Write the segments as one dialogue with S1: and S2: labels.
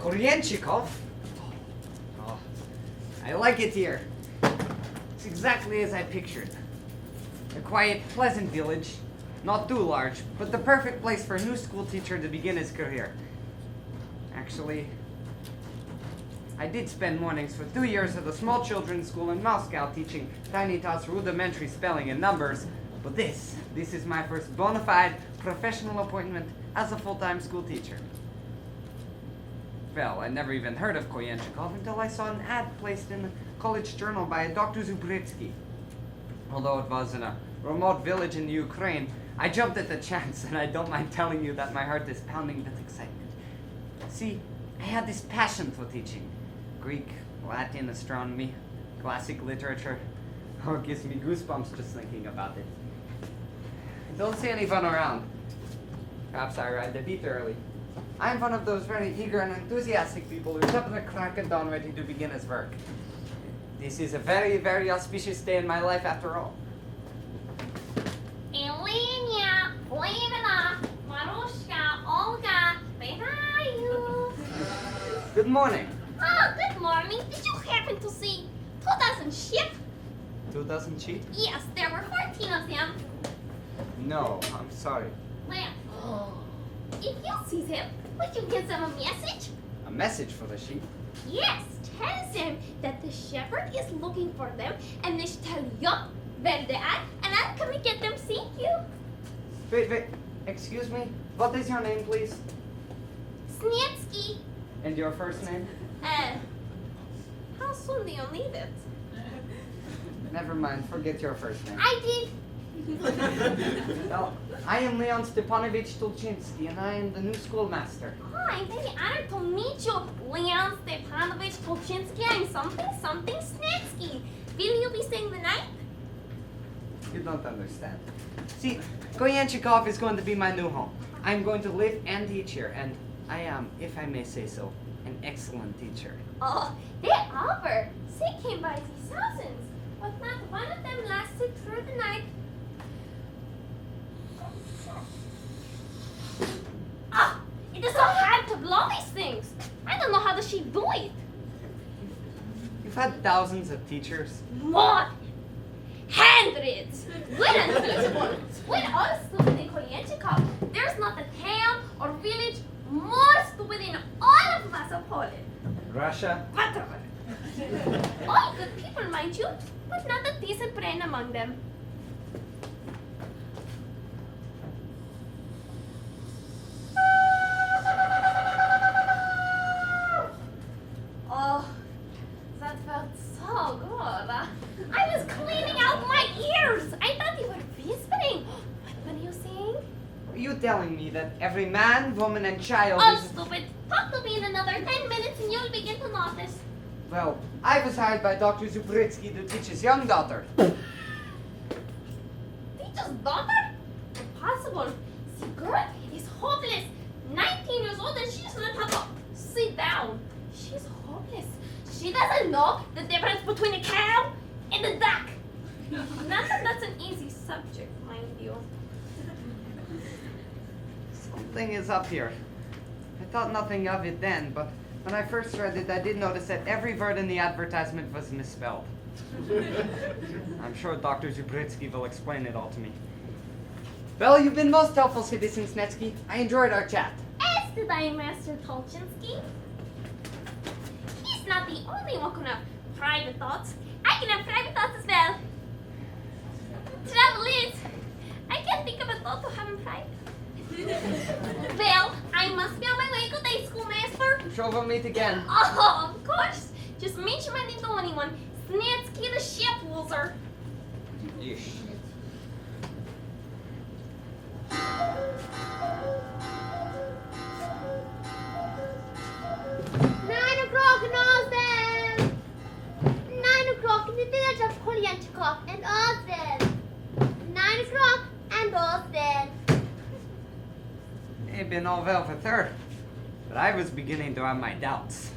S1: Koryantchikov? Oh, I like it here. It's exactly as I pictured. A quiet, pleasant village, not too large, but the perfect place for a new school teacher to begin his career. Actually, I did spend mornings for 2 years at a small children's school in Moscow teaching tiny tots rudimentary spelling and numbers, but this is my first bona fide professional appointment as a full-time school teacher. Well, I never even heard of Koryantchikov until I saw an ad placed in the college journal by a Dr. Zubritsky. Although it was in a remote village in Ukraine, I jumped at the chance, and I don't mind telling you that my heart is pounding with excitement. See, I had this passion for teaching. Greek, Latin, astronomy, classic literature. Oh, it gives me goosebumps just thinking about it. I don't see anyone around. Perhaps I arrived a bit early. I'm one of those very eager and enthusiastic people who's up at the crack of dawn ready to begin his work. This is a very, very auspicious day in my life after all.
S2: Elenia, Levina, Marushka, Olga, where are you?
S1: Good morning.
S2: Oh, good morning. Did you happen to see 2,000 sheep?
S1: 2,000 sheep?
S2: Yes, there were 14 of them.
S1: No, I'm sorry.
S2: Well, if you see them, would you give them a message?
S1: A message for the sheep?
S2: Yes, tell them that the shepherd is looking for them and they should tell you where they are and I'll come and get them. Thank you.
S1: Wait, excuse me? What is your name, please?
S2: Snetsky.
S1: And your first name?
S2: How soon do you need it?
S1: Never mind, forget your first name.
S2: I did.
S1: Well, I am Leon Stepanovich Tulchinsky, and I am the new schoolmaster.
S2: Oh, I'm very honored to meet you, Leon Stepanovich Tulchinsky. I'm something Snetsky. Will you be staying the night?
S1: You don't understand. See, Koryantchikov is going to be my new home. I'm going to live and teach here, and I am, if I may say so, an excellent teacher.
S2: Oh, they are. They came by the thousands, but not one of them lasted through the night. Ah, it is so hard to blow these things. I don't know how the sheep do it.
S1: You've had thousands of teachers.
S2: More. Hundreds. We're unteachable. We're all stupid in Koryantchikov. There's not a town or village more stupid in all of Masopole.
S1: Russia?
S2: Whatever. All good people, mind you, but not a decent brain among them. Oh, that felt so good. I was cleaning out my ears. I thought you were whispering. What were you saying?
S1: Are you telling me that every man, woman, and child
S2: Oh,
S1: is...
S2: stupid. Talk to me in another 10 minutes and you'll begin to notice.
S1: Well, I was hired by Dr. Zubritsky to teach his young daughter.
S2: Teacher's daughter? Impossible. See, girl is hopeless. 19 years old and she doesn't know how to sit down. She's hopeless. She doesn't know the difference between a cow and a duck. Not that that's an easy subject, mind you.
S1: Something is up here. I thought nothing of it then, but when I first read it, I did notice that every word in the advertisement was misspelled. I'm sure Dr. Zubritsky will explain it all to me. Well, you've been most helpful, Citizen Snetsky. I enjoyed our chat.
S2: As did I, Master Tolchinsky. He's not the only one who can have private thoughts. I can have private thoughts as well. The trouble is, I can't think of a thought to have in private. Well, I must be on my way. Good day, schoolmaster.
S1: I'm sure we'll meet again.
S2: Oh, of course. Just mention my name to anyone. Snetsky the ship loser.
S1: Ish.
S3: In Ozen! 9 o'clock in the village of Koryantchikov and Ozen! 9 o'clock and Ozen!
S1: It had been all well for her, but I was beginning to have my doubts.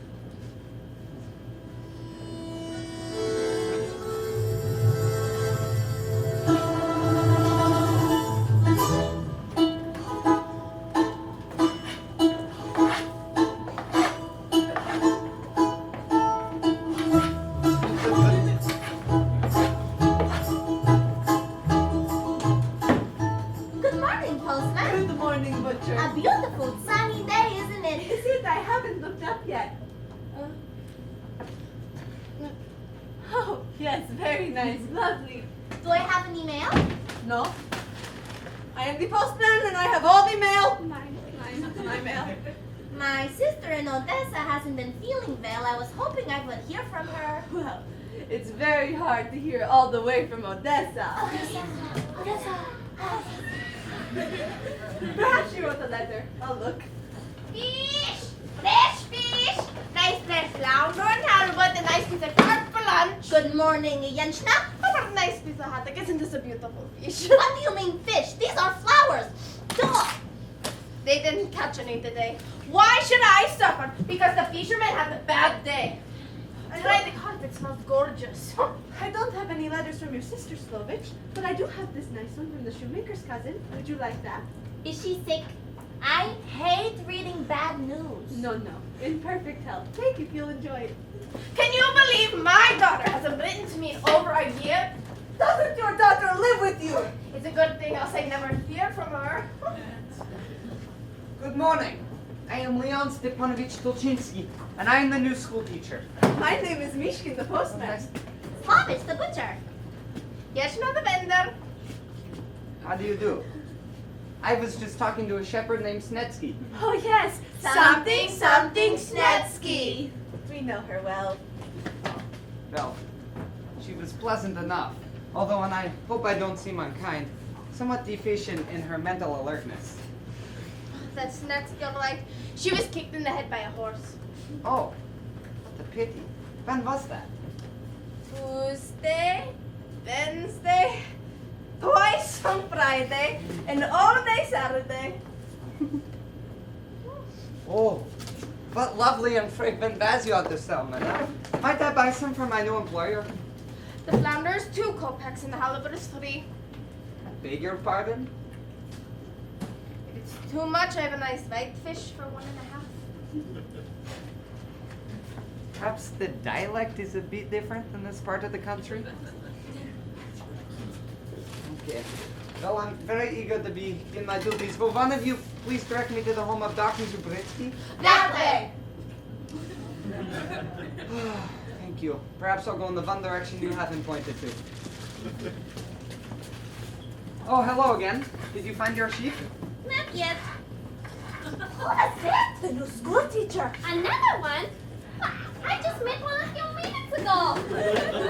S4: Good morning, Butcher.
S3: A beautiful sunny day, isn't it?
S4: Is it? I haven't looked up yet. Oh, yes, very nice, lovely.
S3: Do I have any mail?
S4: No. I am the postman and I have all the mail. My mail.
S3: My sister in Odessa hasn't been feeling well. I was hoping I would hear from her.
S4: Well, it's very hard to hear all the way from Odessa.
S3: Odessa.
S4: Perhaps she wrote a letter. I'll look.
S2: Fish! Fresh fish! Nice fresh flounder and halibut and nice piece of carp for lunch.
S3: Good morning, Jenschna.
S2: Oh, nice piece of haddock. Isn't this a beautiful fish?
S3: What do you mean fish? These are flowers. Duh.
S2: They didn't catch any today. Why should I suffer? Because the fisherman had a bad day. Today the carpet smells gorgeous.
S4: I don't have any letters from your sister, Slovich, but I do have this nice one from the shoemaker's cousin. Would you like that?
S3: Is she sick? I hate reading bad news.
S4: No. In perfect health. Take it, you'll enjoy it.
S2: Can you believe my daughter hasn't written to me in over a year?
S4: Doesn't your daughter live with you?
S2: It's a good thing else I never hear from her.
S1: Good morning. I am Leon Stepanovich Tolchinsky, and I am the new school teacher.
S4: My name is Mishkin, the postman.
S3: Slavich, the butcher.
S2: Yes, not the vendor.
S1: How do you do? I was just talking to a shepherd named Snetsky.
S4: Oh, yes.
S2: Something Snetsky.
S4: We know her well.
S1: Well, she was pleasant enough, although, and I hope I don't seem unkind, somewhat deficient in her mental alertness.
S2: That's Snetsky, all right. She was kicked in the head by a horse.
S1: Oh, what a pity. When was that?
S2: Tuesday, Wednesday, twice on Friday, and all day Saturday.
S1: Oh, what lovely and fragrant vase you ought to sell, madame. Might I buy some for my new employer?
S2: The flounder is 2 kopecks and the halibut is 3.
S1: Beg your pardon?
S2: If it's too much, I have a nice white fish for 1.5.
S1: Perhaps the dialect is a bit different in this part of the country? Okay. Well, I'm very eager to begin my duties. Will one of you please direct me to the home of Dr. Zubritsky?
S2: That way!
S1: Thank you. Perhaps I'll go in the one direction you haven't pointed to. Oh, hello again. Did you find your sheep?
S3: Not yet. Who is it?
S4: The new school teacher.
S3: Another one? I just met one a few minutes ago.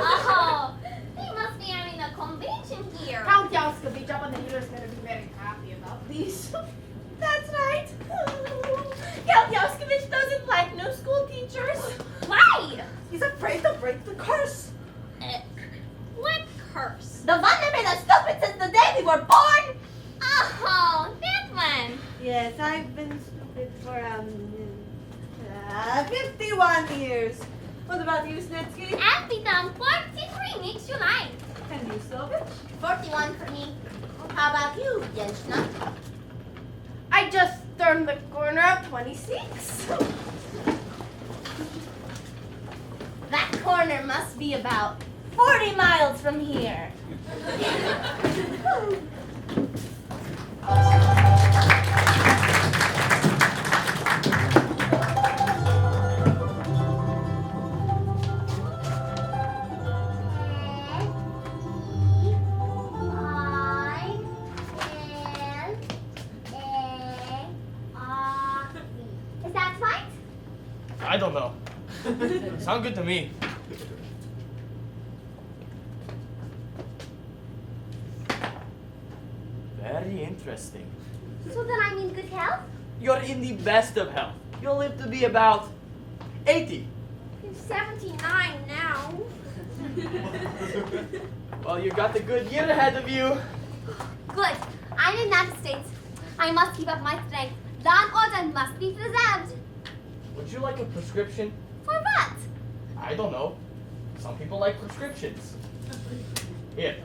S3: Oh, they must be having a convention here.
S2: Count Yaskevich up on the healer is going to be very happy about these. That's right. Count Yaskevich doesn't like new school teachers.
S3: Why?
S4: He's afraid to break the curse.
S3: What curse?
S2: The one that made us stupid since the day we were born.
S3: Oh, that one.
S4: Yes, I've been stupid for 51 years. What about you, Snetsky?
S3: I'll be done 43 next July.
S4: And you, Slovich?
S3: 41 for me. How about you, Jenschna?
S2: I just turned the corner of 26.
S3: That corner must be about 40 miles from here. Is that right?
S5: I don't know. Sound good to me. Very interesting.
S3: So then I'm in good health?
S5: You're in the best of health. You'll live to be about 80.
S2: I'm 79 now.
S5: Well, you got a good year ahead of you.
S3: Good. I'm in the United States. I must keep up my strength. Law and order must be preserved.
S5: Would you like a prescription?
S3: For what?
S5: I don't know. Some people like prescriptions. Here,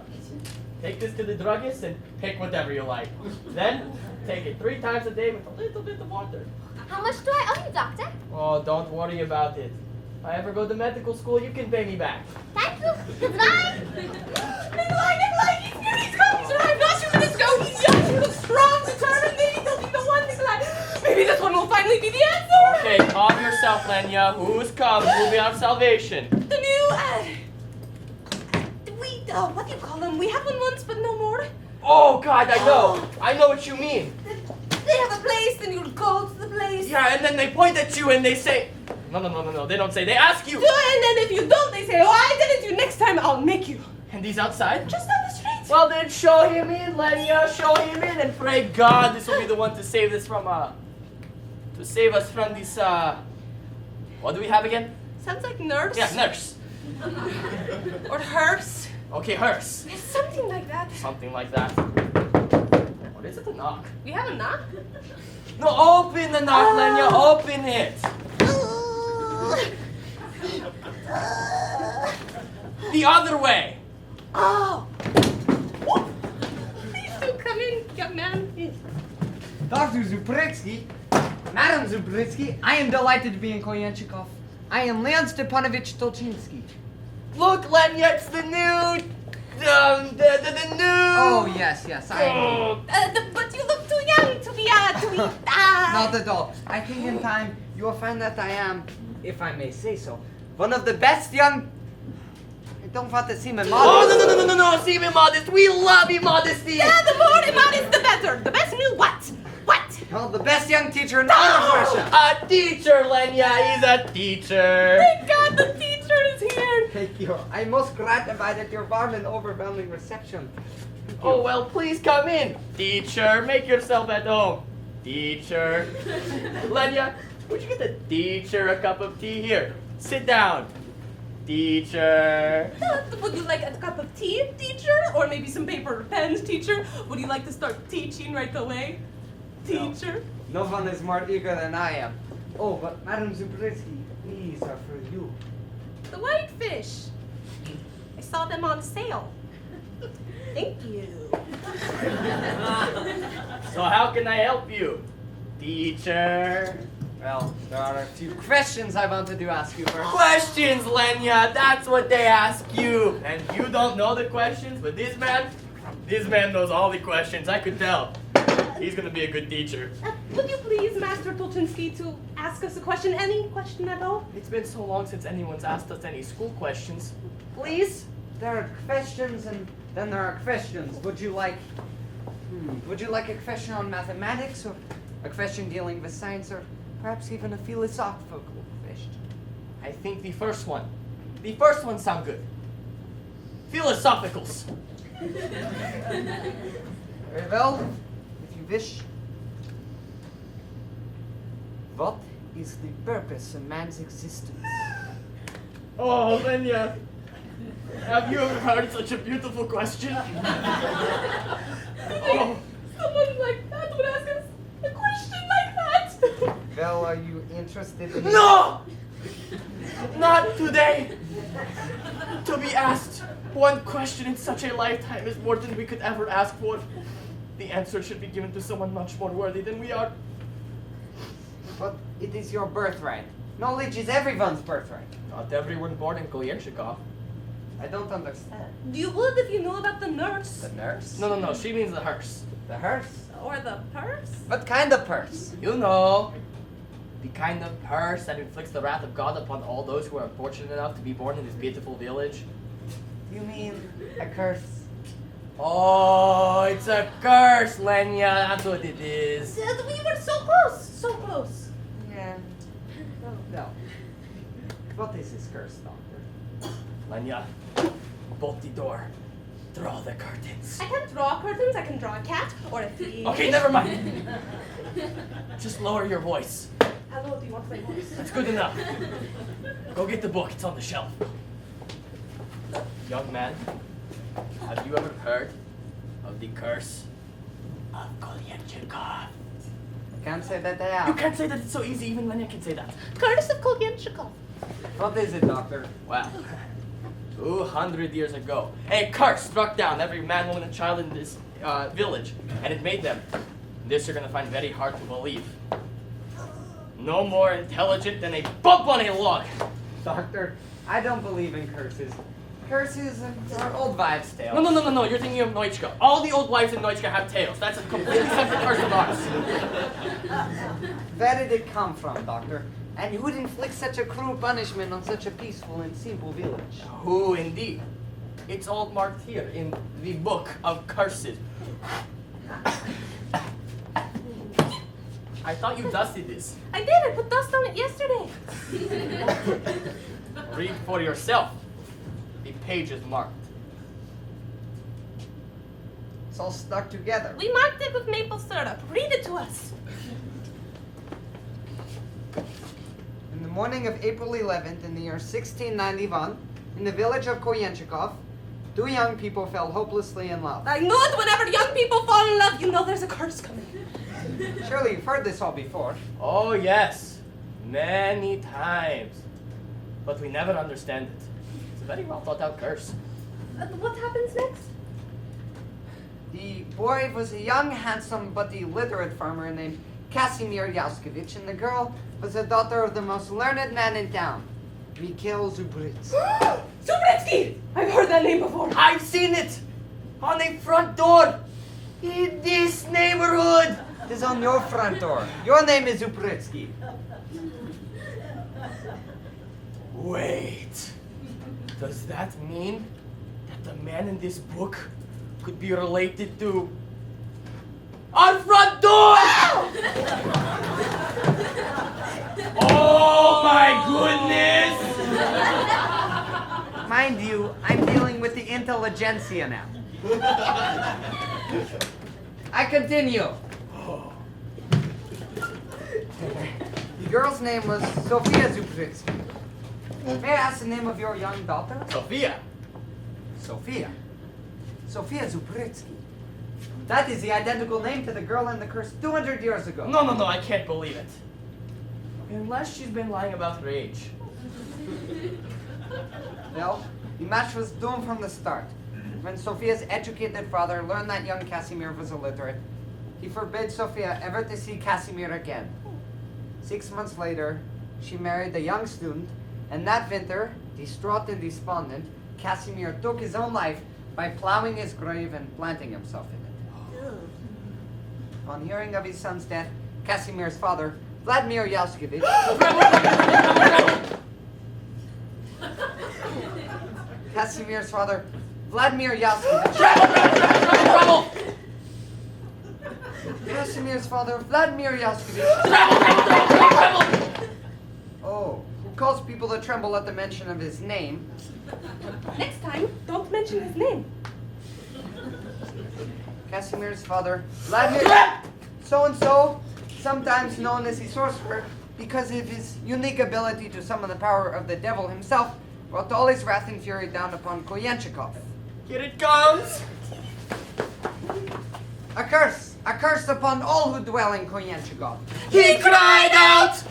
S5: take this to the druggist and pick whatever you like. Then, take it 3 times a day with a little bit of water.
S3: How much do I owe you, doctor?
S5: Oh, don't worry about it. If I ever go to medical school, you can pay me back.
S3: Thank you. Goodbye.
S2: Nikolai, he's here. He's coming. Sir, I've got you minutes ago. He's young. He looks strong, determined. Maybe
S5: out, Lenya. Who's come? Who'll be our salvation?
S4: The new, what do you call them? We had one once, but no more.
S5: Oh, God, I know. I know what you mean.
S4: They have a place, and you go to the place.
S5: Yeah, and then they point at you and they say... No. They don't say. They ask you.
S4: Do it, and then if you don't, they say, oh, I didn't do. Next time, I'll make you.
S5: And he's outside?
S4: Just on the street.
S5: Well, then show him in, Lenya. Show him in, and pray God this will be the one to save this from, to save us from this, what do we have again?
S4: Sounds like nurse.
S5: Yeah, nurse.
S4: Or hearse.
S5: Okay, hearse.
S4: Something like that.
S5: Something like that. What is it, a knock?
S4: We have a knock.
S5: No, open the knock, Lenya. Open it. The other way.
S4: Oh. Please do come in, young man.
S1: Dr. Zubritsky, Madam Zubritsky, I am delighted to be in Koyenchikov. I am Leon Stepanovich Tolchinsky.
S5: Look, Lenya, it's the new, the new.
S1: Oh, yes, I am.
S5: Oh.
S4: But you look too young to be,
S1: Not at all. I think in time you will find that I am, if I may say so, one of the best young... I don't want to seem immodest.
S5: Oh, no, seem immodest. We love immodesty.
S4: Yeah, the more immodest, the better. The best new what? What?
S1: Well, the best young teacher in all of Russia.
S5: A teacher, Lenya. He's a teacher.
S4: Thank God the teacher is here.
S1: Thank you. I'm most gratified at your warm and overwhelming reception. Thank you.
S5: Oh, well, please come in. Teacher, make yourself at home. Teacher. Lenya, would you get the teacher a cup of tea? Here, sit down. Teacher.
S4: Would you like a cup of tea, teacher? Or maybe some paper or pens, teacher? Would you like to start teaching right away? Teacher?
S1: No one is more eager than I am. Oh, but Madam Zubritsky, these are for you.
S4: The whitefish. I saw them on sale. Thank you.
S5: So how can I help you? Teacher.
S1: Well, there are a few questions I wanted to ask you first.
S5: Questions, Lenya. That's what they ask you. And you don't know the questions, but this man knows all the questions. I could tell. He's gonna be a good teacher.
S4: Would you please, Master Tolchinsky, to ask us a question? Any question at all?
S5: It's been so long since anyone's asked us any school questions. Please?
S1: There are questions and then there are questions. Would you like a question on mathematics or a question dealing with science or perhaps even a philosophical question?
S5: I think the first one. The first one sound good. Philosophicals.
S1: Very well, if you wish. What is the purpose of man's existence?
S5: Oh, Lenya. Have you ever heard such a beautiful question? Oh.
S4: Someone like that would ask us a question like that.
S1: Well, are you interested in...
S5: No! Not today! To be asked one question in such a lifetime is more than we could ever ask for. The answer should be given to someone much more worthy than we are.
S1: But it is your birthright. Knowledge is everyone's birthright.
S5: Not everyone born in Koyenchikov.
S1: I don't understand.
S4: You would if you knew about the nurse.
S1: The nurse?
S5: No, she means the hearse.
S1: The hearse?
S4: Or the purse.
S1: What kind of purse?
S5: You know, the kind of curse that inflicts the wrath of God upon all those who are fortunate enough to be born in this beautiful village.
S1: You mean a curse?
S5: Oh, it's a curse, Lenya. That's what it is.
S4: We were so close. So close.
S1: Yeah. No. What is this curse, Doctor?
S5: Lenya, bolt the door. Draw the curtains.
S4: I can draw curtains. I can draw a cat or a fish.
S5: Okay, never mind. Just lower your voice.
S4: Hello, do you want my voice?
S5: That's good enough. Go get the book. It's on the shelf. Young man, have you ever heard of the curse of Koyenchikov?
S1: Can't say that I have.
S5: You can't say that. It's so easy. Even Lenya can say that.
S4: Curse of Koyenchikov.
S1: What is it, Doctor?
S5: Wow. 200 years ago, a curse struck down every man, woman, and child in this village, and it made them. This you're gonna find very hard to believe. No more intelligent than a bump on a log.
S1: Doctor, I don't believe in curses. Curses are old wives' tales.
S5: No. You're thinking of Noitchka. All the old wives in Noitchka have tails. That's a completely separate curse of ours.
S1: Where did it come from, Doctor? And who'd inflict such a cruel punishment on such a peaceful and simple village?
S5: Who indeed? It's all marked here in the book of curses. I thought you dusted this.
S4: I did. I put dust on it yesterday.
S5: Read for yourself. The page is marked.
S1: It's all stuck together.
S4: We marked it with maple syrup. Read it to us.
S1: In the morning of April 11th in the year 1691, in the village of Koyenchikov, two young people fell hopelessly in love.
S4: I knew it whenever young people fall in love. You know there's a curse coming.
S1: Surely you've heard this all before.
S5: Oh, yes. Many times. But we never understand it. It's a very well thought out curse.
S4: What happens next?
S1: The boy was a young, handsome, but illiterate farmer named Casimir Yaskevich, and the girl was the daughter of the most learned man in town, Mikhail Zubrits.
S4: Zubritsky! I've heard that name before.
S5: I've seen it! On the front door! In this neighborhood!
S1: It is on your front door. Your name is Zubritsky.
S5: Wait. Does that mean that the man in this book could be related to our front door? Oh my goodness!
S1: Mind you, I'm dealing with the intelligentsia now. I continue. The girl's name was Sofia Zubritsky. May I ask the name of your young daughter?
S5: Sophia.
S1: Sophia. Sophia Zubritsky. That is the identical name to the girl in the curse 200 years ago.
S5: No, I can't believe it. Unless she's been lying about her age.
S1: Well, the match was doomed from the start. When Sophia's educated father learned that young Casimir was illiterate, he forbade Sophia ever to see Casimir again. 6 months later, she married a young student, and that winter, distraught and despondent, Casimir took his own life by plowing his grave and planting himself in it. On hearing of his son's death, Casimir's father, Vladimir Yaskevich, Casimir's father, Vladimir Yaskevich, Casimir's father, Vladimir Yaskevich, oh, who calls people to tremble at the mention of his name.
S4: Next time, don't mention his name.
S1: Casimir's father, Vladimir so-and-so, sometimes known as the sorcerer, because of his unique ability to summon the power of the devil himself, brought all his wrath and fury down upon Koyenchikov.
S5: Here it comes!
S1: A curse upon all who dwell in Koyenchikov.
S5: He cried out!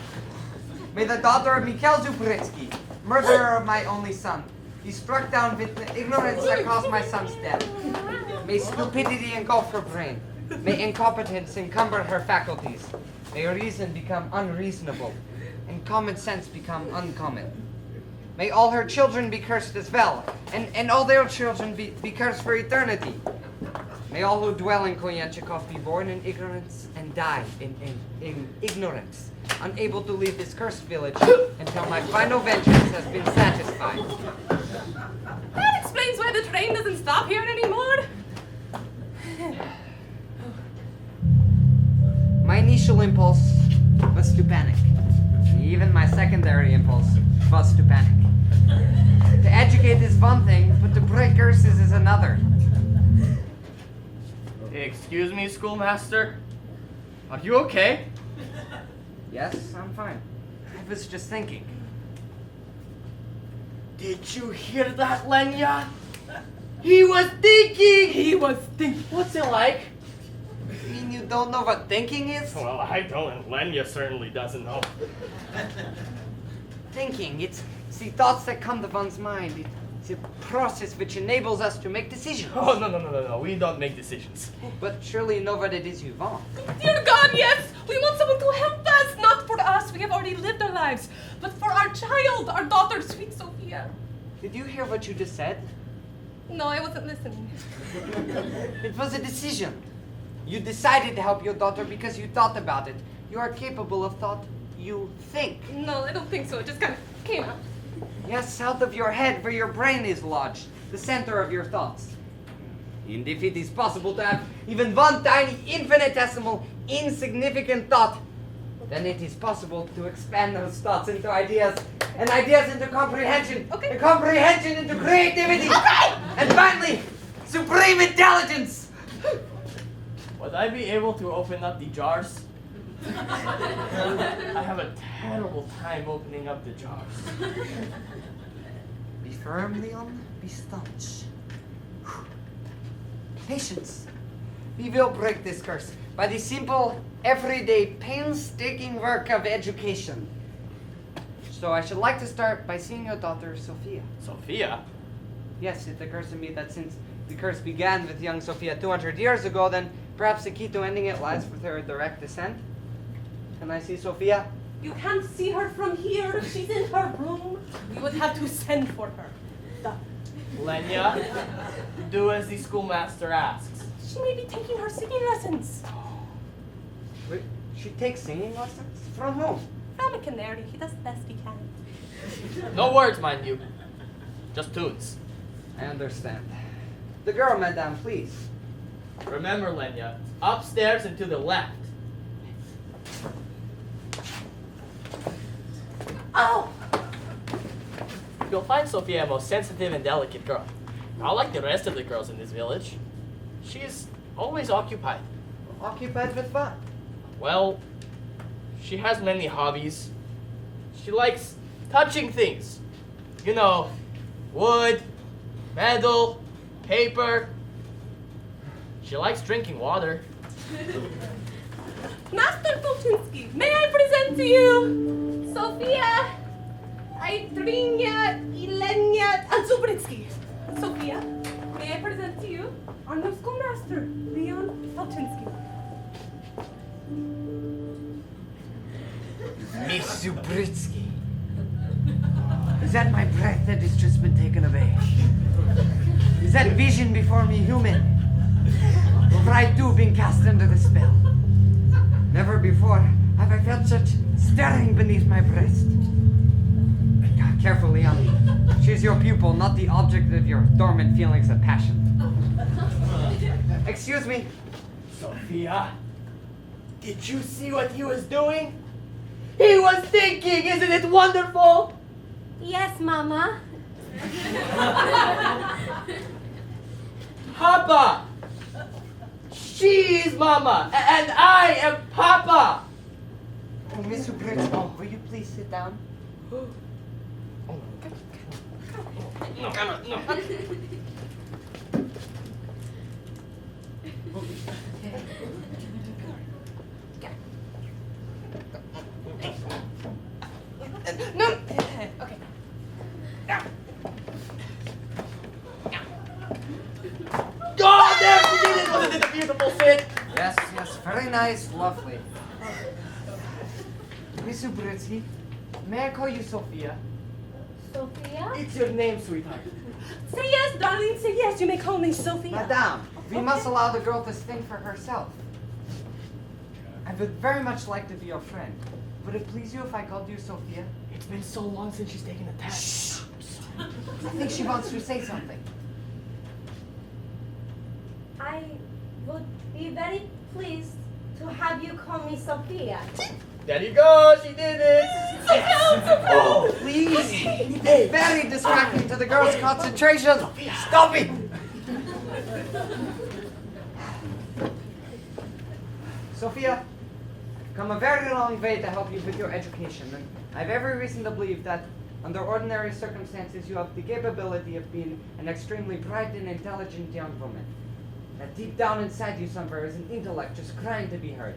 S1: May the daughter of Mikhail Zubritsky, murderer of my only son, be struck down with the ignorance that caused my son's death. May stupidity engulf her brain. May incompetence encumber her faculties. May reason become unreasonable, and common sense become uncommon. May all her children be cursed as well, and all their children be cursed for eternity. May all who dwell in Koyenchikov be born in ignorance and die in ignorance, unable to leave this cursed village until my final vengeance has been satisfied.
S4: That explains why the train doesn't stop here anymore.
S1: My initial impulse was to panic. Even my secondary impulse was to panic. To educate is one thing, but to break curses is another.
S5: Excuse me, schoolmaster? Are you okay?
S1: Yes, I'm fine. I was just thinking.
S5: Did you hear that, Lenya? He was thinking! What's it like?
S1: You mean you don't know what thinking is?
S5: Well, I don't, and Lenya certainly doesn't know.
S1: Thinking, it's the thoughts that come to one's mind. It's a process which enables us to make decisions.
S5: Oh, no. We don't make decisions.
S1: But surely you know what it is you want.
S4: Dear God, yes! We want someone to help us! Not for us, we have already lived our lives, but for our child, our daughter, sweet Sophia.
S1: Did you hear what you just said?
S4: No, I wasn't listening.
S1: It was a decision. You decided to help your daughter because you thought about it. You are capable of thought you think.
S4: No, I don't think so. It just kind of came out.
S1: Yes, south of your head, where your brain is lodged, the center of your thoughts. And if it is possible to have even one tiny, infinitesimal, insignificant thought, then it is possible to expand those thoughts into ideas, and ideas into comprehension, and comprehension into creativity, and finally, supreme intelligence.
S5: Would I be able to open up the jars? I have a terrible time opening up the jars.
S1: Be firm, Leon. Be staunch. Patience. We will break this curse by the simple, everyday, painstaking work of education. So I should like to start by seeing your daughter, Sophia.
S5: Sophia?
S1: Yes, it occurs to me that since the curse began with young Sophia 200 years ago, then perhaps the key to ending it lies with her direct descent. Can I see Sophia?
S4: You can't see her from here. She's in her room. We would have to send for her.
S5: Lenya, do as the schoolmaster asks.
S4: She may be taking her singing lessons.
S1: Wait, she takes singing lessons? From whom?
S4: From a canary. He does the best he can.
S5: No words, mind you. Just tunes.
S1: I understand. The girl, madame, please.
S5: Remember, Lenya, upstairs and to the left.
S4: Oh!
S5: You'll find Sophia a most sensitive and delicate girl. Not like the rest of the girls in this village. She's always occupied.
S1: Occupied with what?
S5: Well, she has many hobbies. She likes touching things. You know, wood, metal, paper. She likes drinking water.
S4: Master Polchinski, may I present to you Sophia Idrinia Ilenia Azubritsky. Sophia, may I present to you our new schoolmaster, Leon Polchinski.
S1: Miss Zubritsky. Is that my breath that has just been taken away? Is that vision before me human? Or have I too been cast under the spell? Never before have I felt such stirring beneath my breast. Careful, Leon. She's your pupil, not the object of your dormant feelings of passion. Excuse me.
S5: Sophia, did you see what he was doing? He was thinking, isn't it wonderful?
S3: Yes, Mama.
S5: Papa! She's Mama, and I am Papa!
S1: Oh, Miss Zubritsky, will you please sit down?
S5: No.
S4: No. Okay.
S5: Oh, there she did it! Wasn't it a beautiful sit?
S1: Yes, very nice, lovely. Miss Zubritsky, may I call you Sophia?
S3: Sophia?
S5: It's your name, sweetheart.
S4: Say yes, darling. Say yes. You may call me Sophia.
S1: Madame, we must allow the girl to think for herself. I would very much like to be your friend. Would it please you if I called you Sophia?
S5: It's been so long since she's taken a test.
S1: Shh! I think she wants to say something.
S3: I would be very pleased to have you call me Sophia.
S5: There you go, she did it!
S1: Oh, please! It's very distracting to the girl's concentration. Stop it! Sophia, I've come a very long way to help you with your education, and I have every reason to believe that under ordinary circumstances you have the capability of being an extremely bright and intelligent young woman. That deep down inside you somewhere is an intellect just crying to be heard,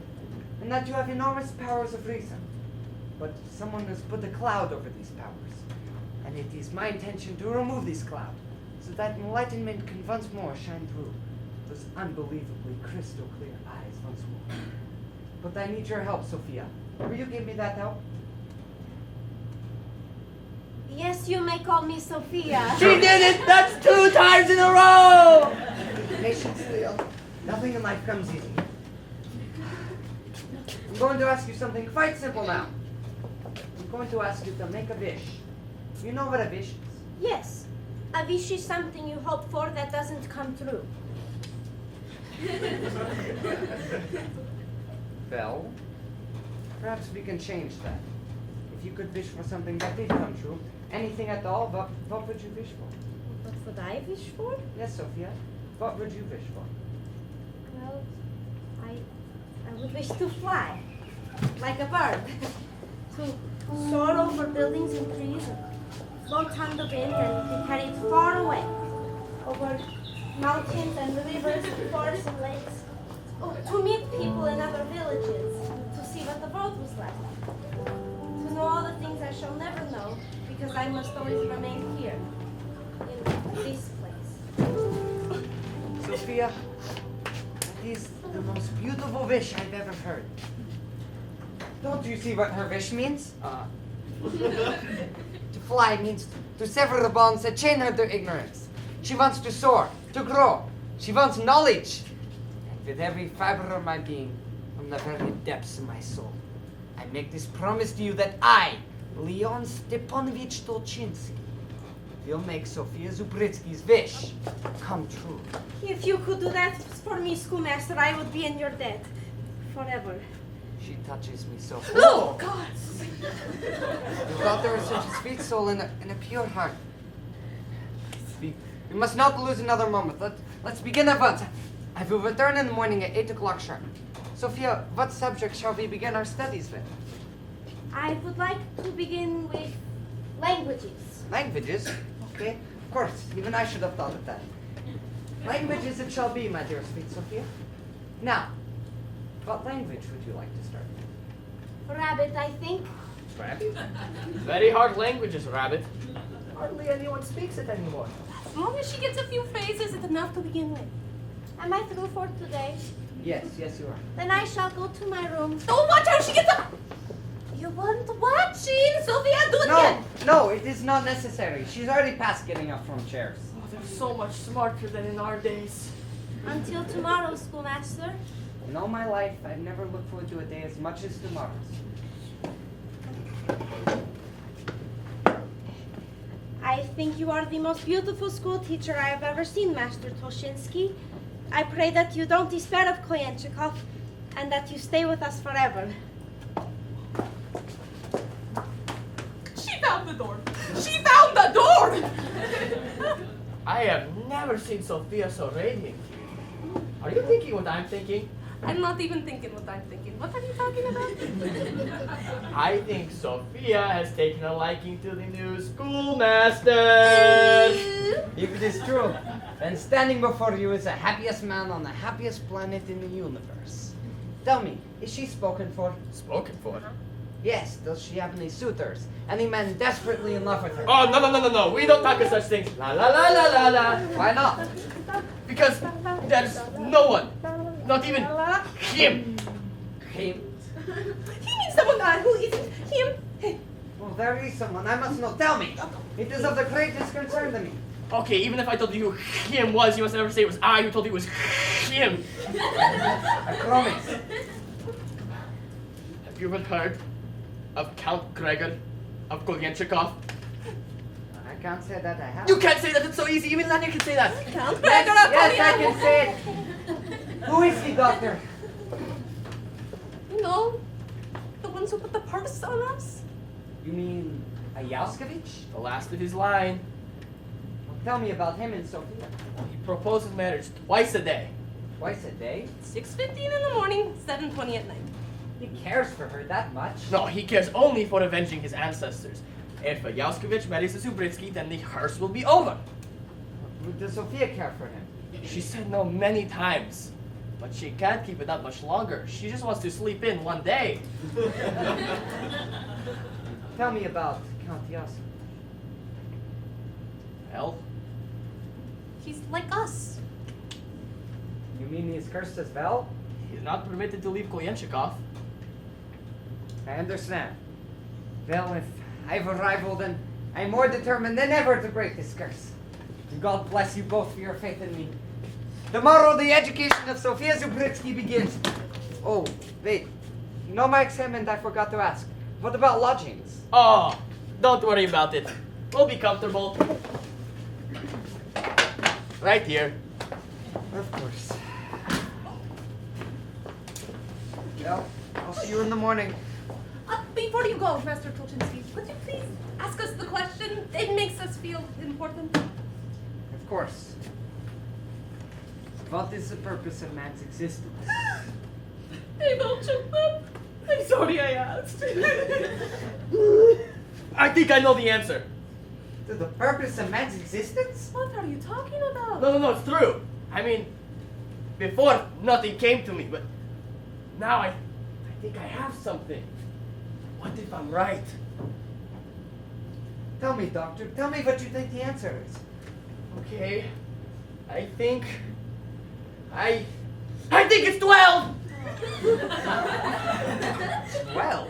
S1: and that you have enormous powers of reason. But someone has put a cloud over these powers, and it is my intention to remove this cloud, so that enlightenment can once more shine through those unbelievably crystal clear eyes once more. But I need your help, Sophia. Will you give me that help?
S3: Yes, you may call me Sophia.
S5: She did it! That's 2 times in a row!
S1: Patience, Leo. Nothing in life comes easy. I'm going to ask you something quite simple now. I'm going to ask you to make a wish. You know what a wish is?
S3: Yes. A wish is something you hope for that doesn't come true.
S1: Well, perhaps we can change that. If you could wish for something that did come true, anything at all, what would you wish for?
S3: What would I wish for?
S1: Yes, Sophia. What would you wish for?
S3: Well, I would wish to fly, like a bird, to soar over buildings and trees, and float on the wind and be carried far away, over mountains and rivers and forests and lakes, to meet people in other villages, to see what the world was like, to know all the things I shall never know, because I must always remain here, in this place.
S1: Sophia, that is the most beautiful wish I've ever heard. Don't you see what her wish means? To fly means to sever the bonds that chain her to ignorance. She wants to soar, to grow. She wants knowledge. And with every fiber of my being, from the very depths of my soul, I make this promise to you that I, Leon Stepanovich Tolchinsky, will make Sofia Zubritsky's wish come true.
S3: If you could do that for me, schoolmaster, I would be in your debt forever.
S1: She touches me so.
S4: Oh, God!
S1: Your daughter is such a sweet soul and a pure heart. We must not lose another moment. Let's begin at once. I will return in the morning at 8 o'clock sharp. Sophia, what subject shall we begin our studies with?
S3: I would like to begin with languages.
S1: Languages? Okay, of course. Even I should have thought of that. Languages it shall be, my dear sweet Sophia. Now, what language would you like to start with?
S3: Rabbit, I think.
S5: Rabbit? Very hard languages, Rabbit.
S6: Hardly anyone speaks it anymore.
S4: As long as she gets a few phrases, it's enough to begin with.
S3: Am I through for today?
S1: Yes, you are.
S3: Then I shall go to my room.
S4: Don't watch how she gets up! You weren't watching! Sophia, do it again!
S1: No, it is not necessary. She's already past getting up from chairs.
S5: Oh, they're so much smarter than in our days.
S3: Until tomorrow, schoolmaster.
S1: In all my life, I've never looked forward to a day as much as tomorrow's.
S3: I think you are the most beautiful school teacher I have ever seen, Master Toshinsky. I pray that you don't despair of Koyenchikov and that you stay with us forever.
S4: She found the door! She found the door!
S5: I have never seen Sophia so radiant. Are you thinking what I'm thinking?
S4: I'm not even thinking what I'm thinking. What are you talking about?
S5: I think Sophia has taken a liking to the new schoolmaster.
S1: If it is true, then standing before you is the happiest man on the happiest planet in the universe. Tell me, is she spoken for?
S5: Spoken for?
S1: Yes, does she have any suitors? Any men desperately in love with her?
S5: Oh, no. We don't talk of such things. La la la la la la.
S1: Why not?
S5: Because there's no one. Not even him.
S1: Him?
S4: He means someone who isn't him. Hey,
S1: Well, there is someone. I must know. Tell me. It is of the greatest concern to me.
S5: Okay, even if I told you who him was, you must never say it was I who told you it was him.
S1: I promise.
S5: Have you ever heard of Count Gregor of Kolyenchikov?
S1: I can't say that I have.
S5: You can't say that, it's so easy. Even Lanya can say that.
S4: Count
S1: Yes, I can say it. Who is he, doctor?
S4: You know, the ones who put the purse on us?
S1: You mean a Yaskovich?
S5: The last of his line.
S1: Well, tell me about him and Sophia.
S5: He proposes marriage twice a day.
S1: Twice a day?
S4: 6:15 in the morning, 7:20 at night.
S1: He cares for her that much.
S5: No, he cares only for avenging his ancestors. If a Yaskovich marries a Zubritsky, then the hearse will be over.
S1: Does Sophia care for him?
S5: She said no many times. But she can't keep it up much longer. She just wants to sleep in one day.
S1: Tell me about Count Yaskovich.
S5: Well,
S4: He's like us.
S1: You mean he is cursed as well?
S5: he's not permitted to leave Kolyenchikov.
S1: I understand. Well, if I've a rival, then I'm more determined than ever to break this curse. God bless you both for your faith in me. Tomorrow, the education of Sofia Zubritsky begins. Oh, wait. You know my exam, and I forgot to ask. What about lodgings?
S5: Oh, don't worry about it. We'll be comfortable. Right here.
S1: Of course. Well, I'll see you in the morning.
S4: Before you go, Master Tolchinsky, could you please ask us the question? It makes us feel important.
S1: Of course. What is the purpose of man's existence?
S4: Hey, don't choke them. I'm sorry I asked.
S5: I think I know the answer.
S1: To the purpose of man's existence?
S4: What are you talking about?
S5: No, it's true. I mean, before nothing came to me, but now I think I have something. What if I'm right?
S1: Tell me, doctor. Tell me what you think the answer is.
S5: Okay, I think it's 12!
S1: 12?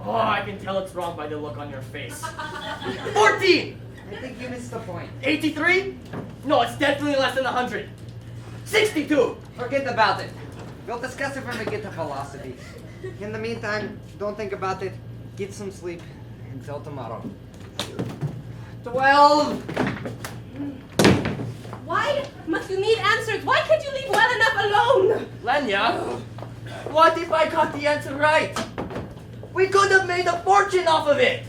S5: Oh, I can tell it's wrong by the look on your face. 14!
S1: I think you missed the point.
S5: 83? No, it's definitely less than 100. 62!
S1: Forget about it. We'll discuss it when we get to philosophy. In the meantime, don't think about it. Get some sleep until tomorrow. 12!
S4: Why must you need answers? Why can't you leave well enough alone?
S5: Lenya, what if I got the answer right? We could have made a fortune off of it!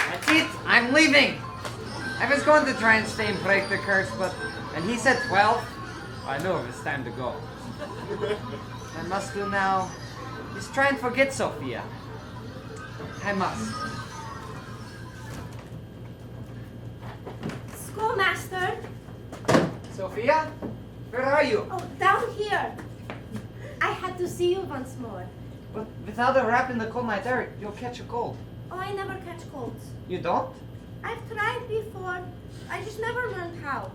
S1: That's it. I'm leaving. I was going to try and stay and break the curse, but when he said 12, I knew it was time to go. What I must do now is try and forget Sophia. I must.
S3: Schoolmaster.
S1: Sophia? Where are you?
S3: Oh, down here. I had to see you once more.
S1: But without a wrap in the cold night air, you'll catch a cold.
S3: Oh, I never catch colds.
S1: You don't?
S3: I've tried before. I just never learned how.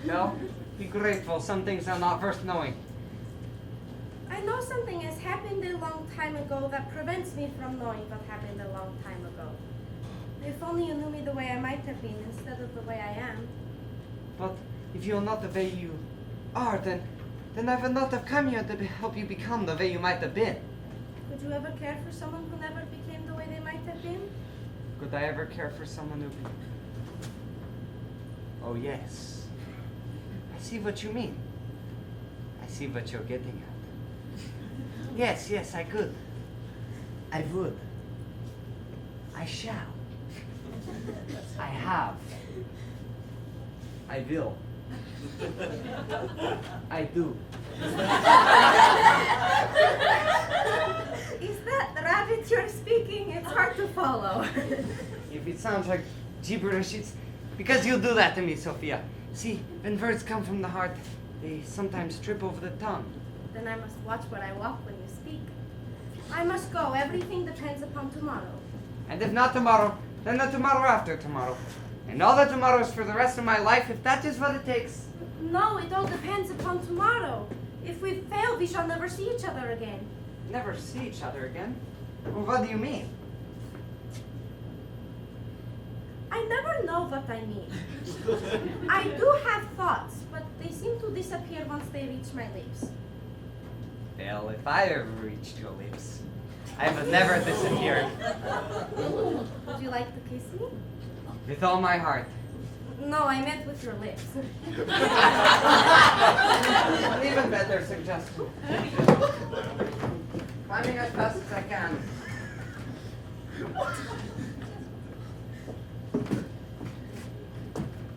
S1: No? Be grateful. Some things are not worth knowing.
S3: I know something has happened a long time ago that prevents me from knowing what happened a long time ago. If only you knew me the way I might have been instead of the way I am.
S1: But if you're not the way you are, then I would not have come here to help you become the way you might have been.
S3: Could you ever care for someone who never became the way they might have been?
S1: Could I ever care for someone who... Oh, yes. I see what you mean. I see what you're getting at. Yes, I could. I would. I shall. I have. I will. I do.
S3: Is that the rabbit you're speaking? It's hard to follow.
S1: If it sounds like gibberish, it's because you do that to me, Sophia. See, when words come from the heart, they sometimes trip over the tongue.
S3: Then I must watch what I walk when you speak. I must go. Everything depends upon tomorrow.
S1: And if not tomorrow, then the tomorrow after tomorrow. And all the tomorrows for the rest of my life, if that is what it takes.
S3: No, it all depends upon tomorrow. If we fail, we shall never see each other again.
S1: Never see each other again? Well, what do you mean?
S3: I never know what I mean. I do have thoughts, but they seem to disappear once they reach my lips.
S1: Well, if I ever reached your lips, I would never disappear.
S3: Would you like to kiss me?
S1: With all my heart.
S3: No, I meant with your lips.
S1: An even better suggestion. Climbing as fast as I can.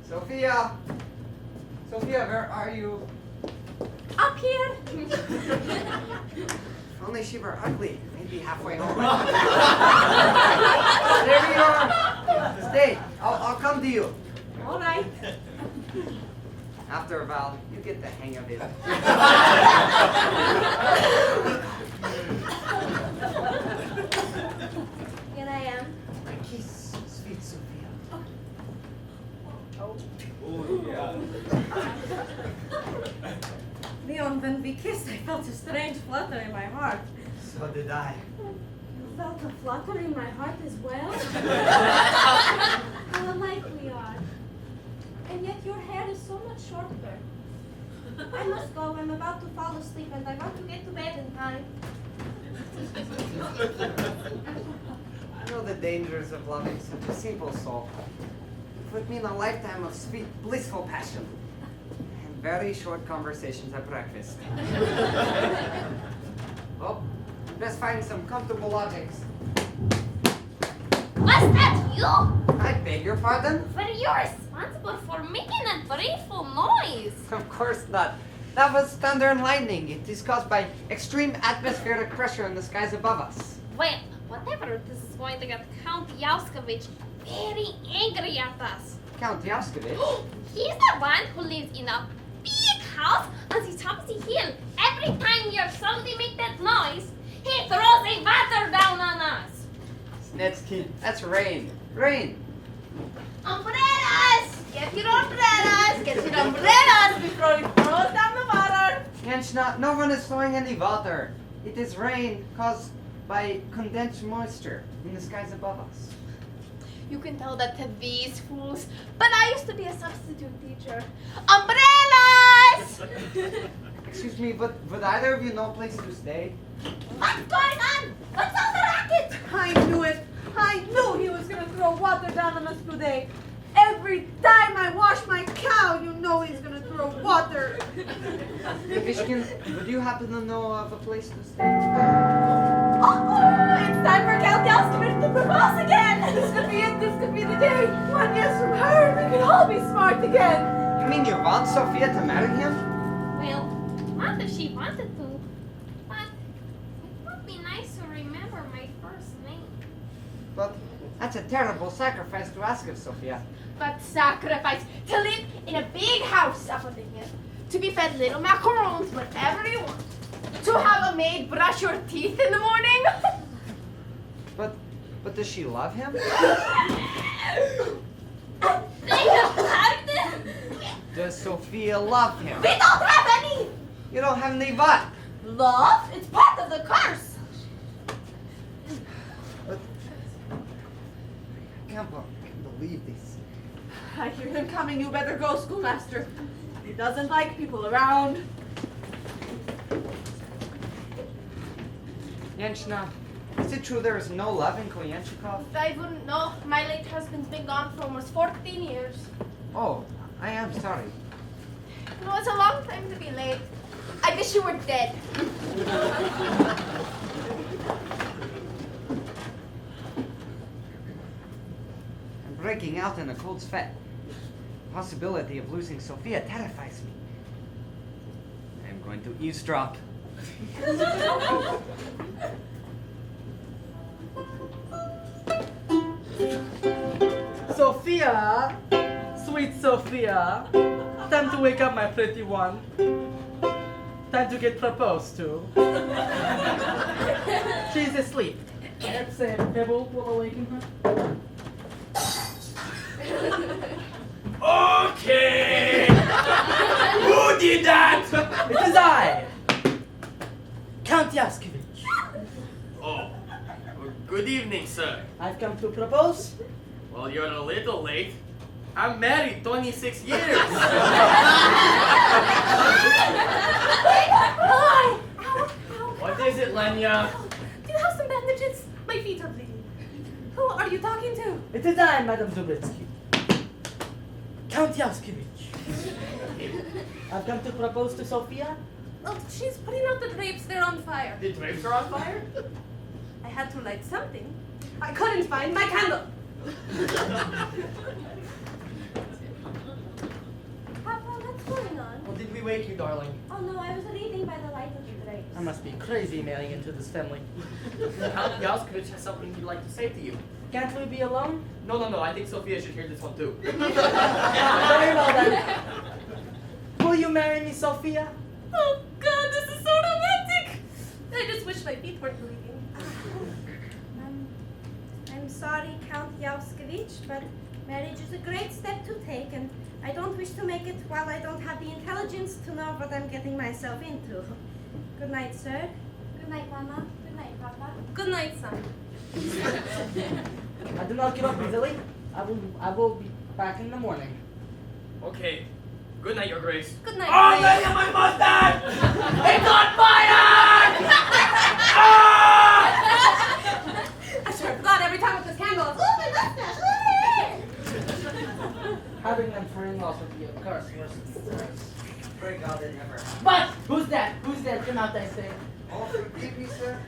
S1: Sophia! Sophia, where are you?
S3: Up here!
S1: If only she were ugly. Maybe halfway home. There you are. Stay. I'll come to you.
S3: All right.
S1: After a while, you get the hang of it.
S3: Here I am.
S1: My kiss, sweet Sophia.
S3: Leon, when we kissed, I felt a strange flutter in my heart.
S1: So did I.
S3: You felt a flutter in my heart as well? How alike we are. I must go. I'm about to fall asleep and I want to get to bed in time.
S1: I know the dangers of loving such a simple soul. It would mean a lifetime of sweet, blissful passion. And very short conversations at breakfast. Well, best find some comfortable lodgings.
S2: Was that you?
S1: I beg your pardon?
S2: But you're responsible for making that dreadful noise.
S1: Of course not. That was thunder and lightning. It is caused by extreme atmospheric pressure in the skies above us.
S2: Well, whatever, this is going to get Count Yauskovich very angry at us.
S1: Count Yauskovich?
S2: He's the one who lives in a big house on the top of the hill. Every time you somebody make that noise, he throws a water down on us.
S1: Snetsky, that's rain. Rain.
S3: Umbrellas! Get your umbrellas! Get your umbrellas before it throws down the water!
S1: Jenshna, no one is throwing any water. It is rain caused by condensed moisture in the skies above us.
S7: You can tell that to these fools, but I used to be a substitute teacher. Umbrellas!
S1: Excuse me, but would either of you know a place to stay?
S3: What's going on? What's all the racket?
S4: I knew it. I knew he was gonna throw water down on us today. Every time I wash my cow, you know he's gonna throw water.
S1: Vishkin, would you happen to know of a place to stay?
S3: Oh, it's time for Count Yauskovich to propose again!
S4: This could be it. This could be the day. 1 year from her, we can all be smart again.
S1: You mean you want Sophia to marry him?
S2: Well, not if she wanted to, but it would be nice to remember my first name.
S1: But that's a terrible sacrifice to ask of Sophia.
S7: But sacrifice to live in a big house up on the hill, to be fed little macarons whenever you want, to have a maid brush your teeth in the morning.
S1: But does she love him? Does Sophia love him?
S3: We don't have any
S1: You don't have any what?
S3: love. It's part of the curse.
S1: But I can't believe this.
S4: I hear him coming. You better go, schoolmaster. He doesn't like people around.
S1: Jenshna, is it true there is no love in Koyenchikov?
S7: I wouldn't know. My late husband's been gone for almost 14 years.
S1: Oh, I am sorry.
S7: No, it's a long time to be late. I wish you were dead.
S1: I'm breaking out in a cold sweat. The possibility of losing Sophia terrifies me. I'm going to eavesdrop.
S8: Sophia, sweet Sophia, time to wake up, my pretty one. Time to get proposed to. She's asleep. Let's say a pebble will awaken her.
S5: Okay! Who did that?
S8: It is I, Count Yauskovich.
S5: Oh, well, good evening, sir.
S8: I've come to propose.
S5: Well, you're a little late. I'm married 26 years.
S4: Hi!
S5: What is it, Lenya?
S4: Do you have some bandages? My feet are bleeding. Who are you talking to?
S8: It is I, Madame Dubritsky. Count Yauskovich. I've come to propose to Sophia.
S4: Oh, she's putting out the drapes. They're on fire.
S5: The drapes are on fire?
S4: I had to light something. I couldn't find my candle.
S3: Papa, what's going on?
S8: Well, did we wake you, darling?
S3: Oh no, I was reading by the light of the drapes.
S8: I must be crazy marrying into this family.
S5: Count Yauskovich has something he'd like to say to you.
S8: Can't we be alone?
S5: No. I think Sophia should hear this one too.
S8: Very well then. Will you marry me, Sophia?
S4: Oh God, this is so romantic. I just wish my feet weren't bleeding.
S3: I'm sorry, Count Yauskovich, but marriage is a great step to take, and I don't wish to make it while I don't have the intelligence to know what I'm getting myself into. Good night, sir. Good night, Mama. Good night, Papa.
S4: Good night, son.
S8: I do not give up easily. I will be back in the morning.
S5: Okay, Good night, Your Grace.
S3: Good night,
S5: Oh,
S3: Grace.
S5: lady, my mustache! It's on fire! Ah!
S3: I swear to God, every time with this candle, it's, oh, my mustache!
S8: Having them for in-laws would be a curse worse than this.
S1: Pray God it never happened.
S8: But who's that? Who's that? Come out, I say.
S1: Oh, forgive me, sir.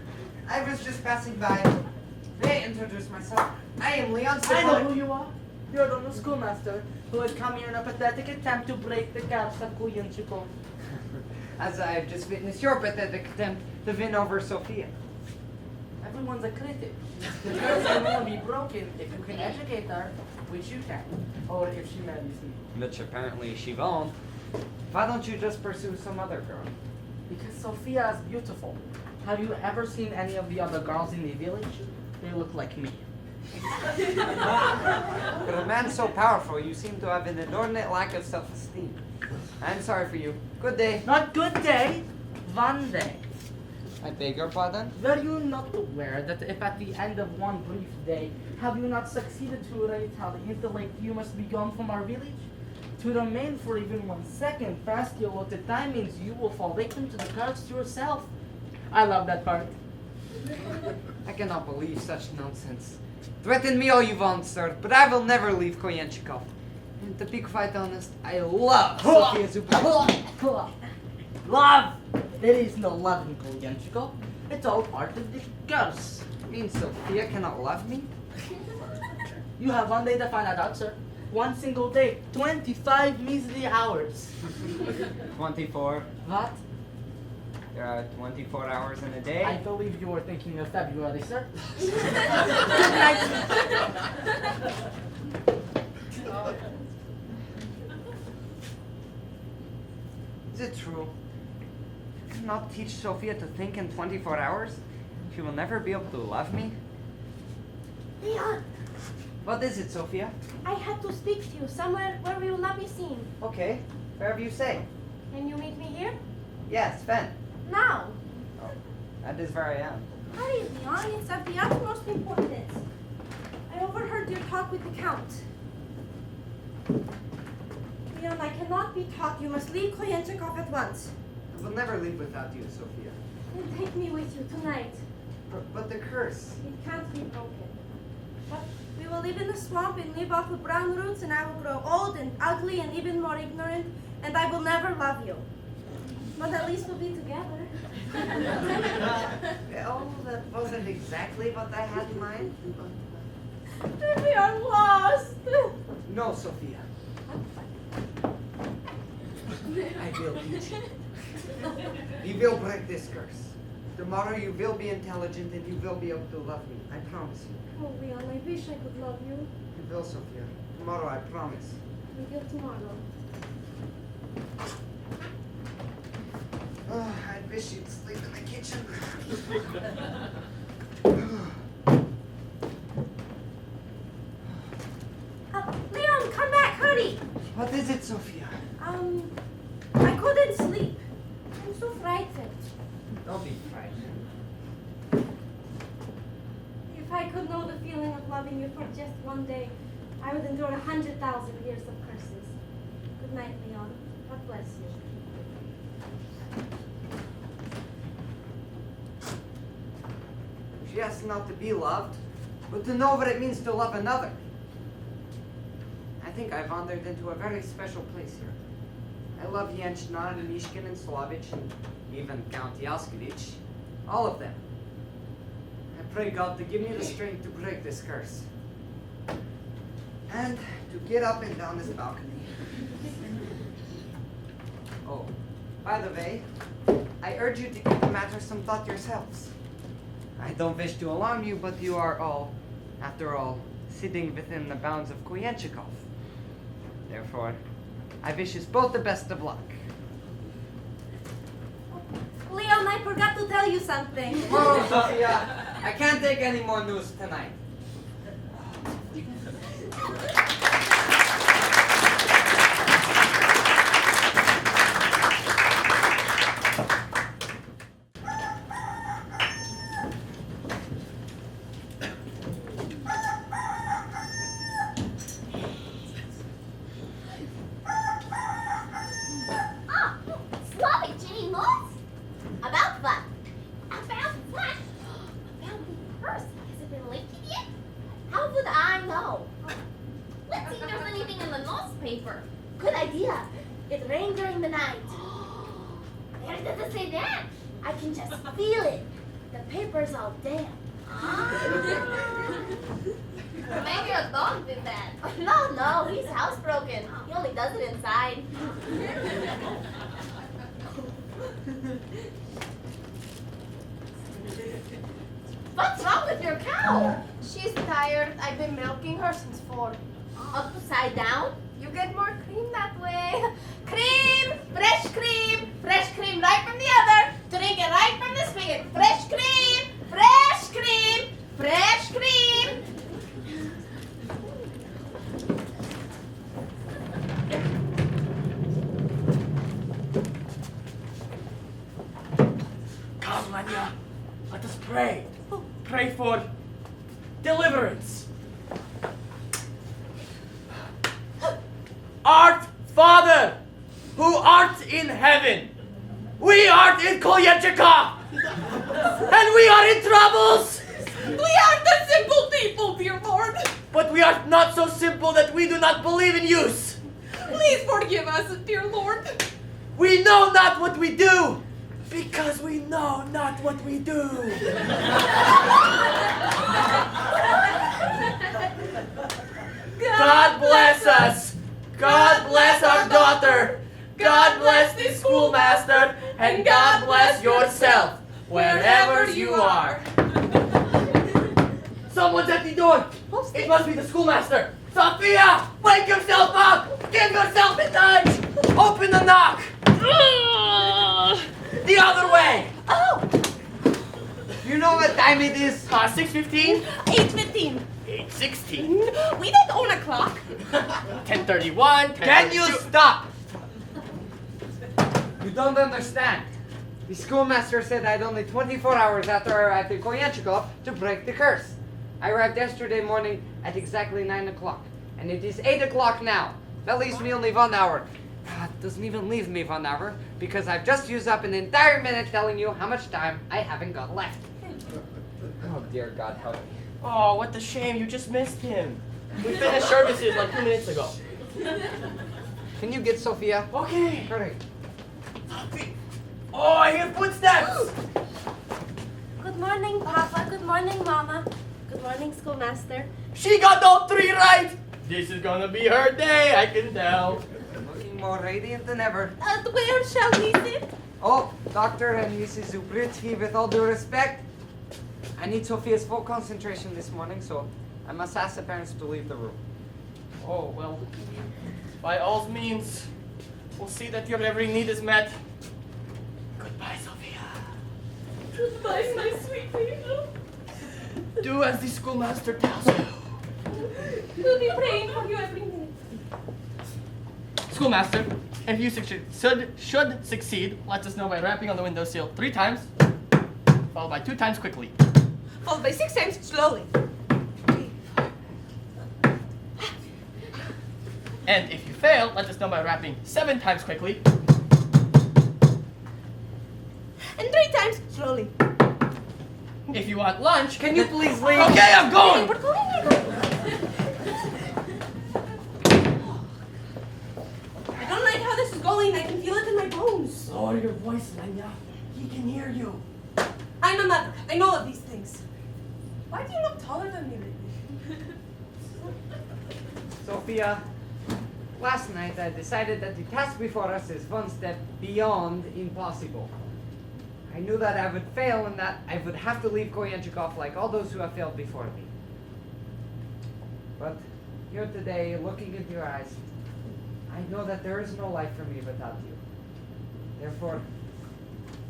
S1: I was just passing by. May I introduce myself? I am Leon
S8: I know
S1: Savant.
S8: who you are. You're the new schoolmaster who had come here in a pathetic attempt to break the curse of Kuyanchiko.
S1: As I have just witnessed your pathetic attempt to win over Sophia.
S8: Everyone's a critic. The curse can only be broken if you can educate her, which you can, or if she marries me.
S1: Which apparently she won't. Why don't you just pursue some other girl?
S8: Because Sophia is beautiful. Have you ever seen any of the other girls in the village? They look like me.
S1: For a man so powerful, you seem to have an inordinate lack of self-esteem. I'm sorry for you. Good day.
S8: Not good day, one day.
S1: I beg your pardon?
S8: Were you not aware that if at the end of one brief day have you not succeeded to raise how the intellect you must be gone from our village? To remain for even 1 second past your allotted time means you will fall victim to the curse yourself. I love that part.
S1: I cannot believe such nonsense. Threaten me all you want, sir, but I will never leave Koyenchikov. And to be quite honest, I love Sophia Zupa.
S8: Love! There is no love in Kolyanchiko. It's all part of the curse.
S1: Means Sophia cannot love me?
S8: You have 1 day to find that out, sir. 1 single day, 25 measly hours.
S1: 24.
S8: What?
S1: There are 24 hours in a day.
S8: I believe you were thinking of February, sir. Good night.
S1: Is it true? I cannot teach Sophia to think in 24 hours? She will never be able to love me?
S3: Leon,
S1: What is it, Sophia?
S3: I had to speak to you somewhere where we will not be seen.
S1: Okay, wherever you say.
S3: Can you meet me here?
S1: Yes, Fen.
S3: Now.
S1: Oh, that is where I am.
S3: Hurry, Leon. It's of the utmost importance. I overheard your talk with the Count. Leon, I cannot be taught. You must leave Koyenchikov at once.
S1: I will never leave without you, Sophia.
S3: Then take me with you tonight.
S1: But the curse.
S3: It can't be broken. But we will live in the swamp and live off of brown roots, and I will grow old and ugly and even more ignorant, and I will never love you. But at least we'll be together.
S1: Oh, that wasn't exactly what I had in mind.
S3: Then we are lost.
S1: No, Sophia. I will teach you. You will break this curse. Tomorrow you will be intelligent and you will be able to love me. I promise you.
S3: Oh, Leon, I wish I could love you.
S1: You will, Sophia. Tomorrow, I promise.
S3: Until tomorrow.
S1: Oh, I wish you'd sleep in the kitchen.
S3: Leon, come back, hurry!
S1: What is it, Sophia?
S3: I couldn't sleep. I'm so frightened.
S1: Don't be frightened.
S3: If I could know the feeling of loving you for just 1 day, I would endure 100,000 years of curses. Good night, Leon. God bless you.
S1: She asks not to be loved, but to know what it means to love another. I think I've wandered into a very special place here. I love Jenshna and Mishkin and Slavich and even Count Yaskevich. All of them. I pray God to give me the strength to break this curse. And to get up and down this balcony. Oh, by the way, I urge you to give the matter some thought yourselves. I don't wish to alarm you, but you are all, after all, sitting within the bounds of Koyenchikov. Therefore, I wish us both the best of luck.
S3: Leon, I forgot to tell you something.
S1: Whoa, Sophia! I can't take any more news tonight.
S2: newspaper. Good idea. It rained during the night. Where does it say that? I can just feel it. The paper's all damp. Maybe a dog did that. No, he's housebroken. He only does it inside. What's wrong with your cow?
S7: She's tired. I've been milking her since 4.
S2: Upside down?
S7: You get more cream that way. Cream! Fresh cream! Fresh cream right from the other. Drink it right from the spigot. Fresh cream! Fresh cream! Fresh cream!
S5: Come, Lanya. Let us pray. Pray for deliverance. Art Father, who art in heaven, we art in Koyachika, and we are in troubles.
S4: We are the simple people, dear Lord.
S5: But we are not so simple that we do not believe in use.
S4: Please forgive us, dear Lord.
S5: We know not what we do, because we know not what we do. God bless us. God bless our daughter. God bless the schoolmaster. And God bless yourself, wherever you are. Someone's at the door. It must be the schoolmaster. Sophia, wake yourself up. Give yourself a nudge. Open the knock. The other way.
S4: Oh,
S1: You know what time it is?
S5: 6:15.
S4: 8:15.
S5: 8:16.
S4: We don't own a clock.
S5: 10:31.
S1: Can you stop? You don't understand. The schoolmaster said I had only 24 hours after I arrived in Koyanchikov to break the curse. I arrived yesterday morning at exactly 9 o'clock, and it is 8 o'clock now. That leaves me only 1 hour. It doesn't even leave me 1 hour, because I've just used up an entire minute telling you how much time I haven't got left. Oh dear God, help me.
S5: Oh, what a shame. You just missed him. We finished services like 2 minutes ago.
S1: Can you get Sophia?
S5: Okay.
S1: Hurry.
S5: Oh, I hear footsteps.
S3: Good morning, Papa. Good morning, Mama. Good morning, Schoolmaster.
S5: She got all 3 right. This is gonna be her day, I can tell.
S1: Looking more radiant than ever.
S4: Where shall we sit?
S1: Oh, Dr. and Mrs. Zubritsky, with all due respect, I need Sophia's full concentration this morning, so I must ask the parents to leave the room.
S5: Oh, well, by all means, we'll see that your every need is met. Goodbye, Sophia.
S4: Goodbye, my sweet people.
S5: Do as the schoolmaster tells you.
S4: We'll be praying for you every minute.
S5: Schoolmaster, if you should succeed, let us know by rapping on the windowsill 3 times, followed by 2 times quickly.
S4: Followed by 6 times slowly.
S5: And if you fail, let us know by rapping 7 times quickly.
S4: And 3 times slowly.
S5: If you want lunch,
S1: Can you please leave?
S5: Okay, I'm going.
S4: We're going. I don't like how this is going. I can feel it in my bones.
S5: Lower your voice, Lenya. He can hear you.
S4: I'm a mother. I know of these things. Why do you look taller than me lately?
S1: Sophia, last night I decided that the task before us is one step beyond impossible. I knew that I would fail and that I would have to leave Koyanchikov like all those who have failed before me. But here today, looking into your eyes, I know that there is no life for me without you. Therefore,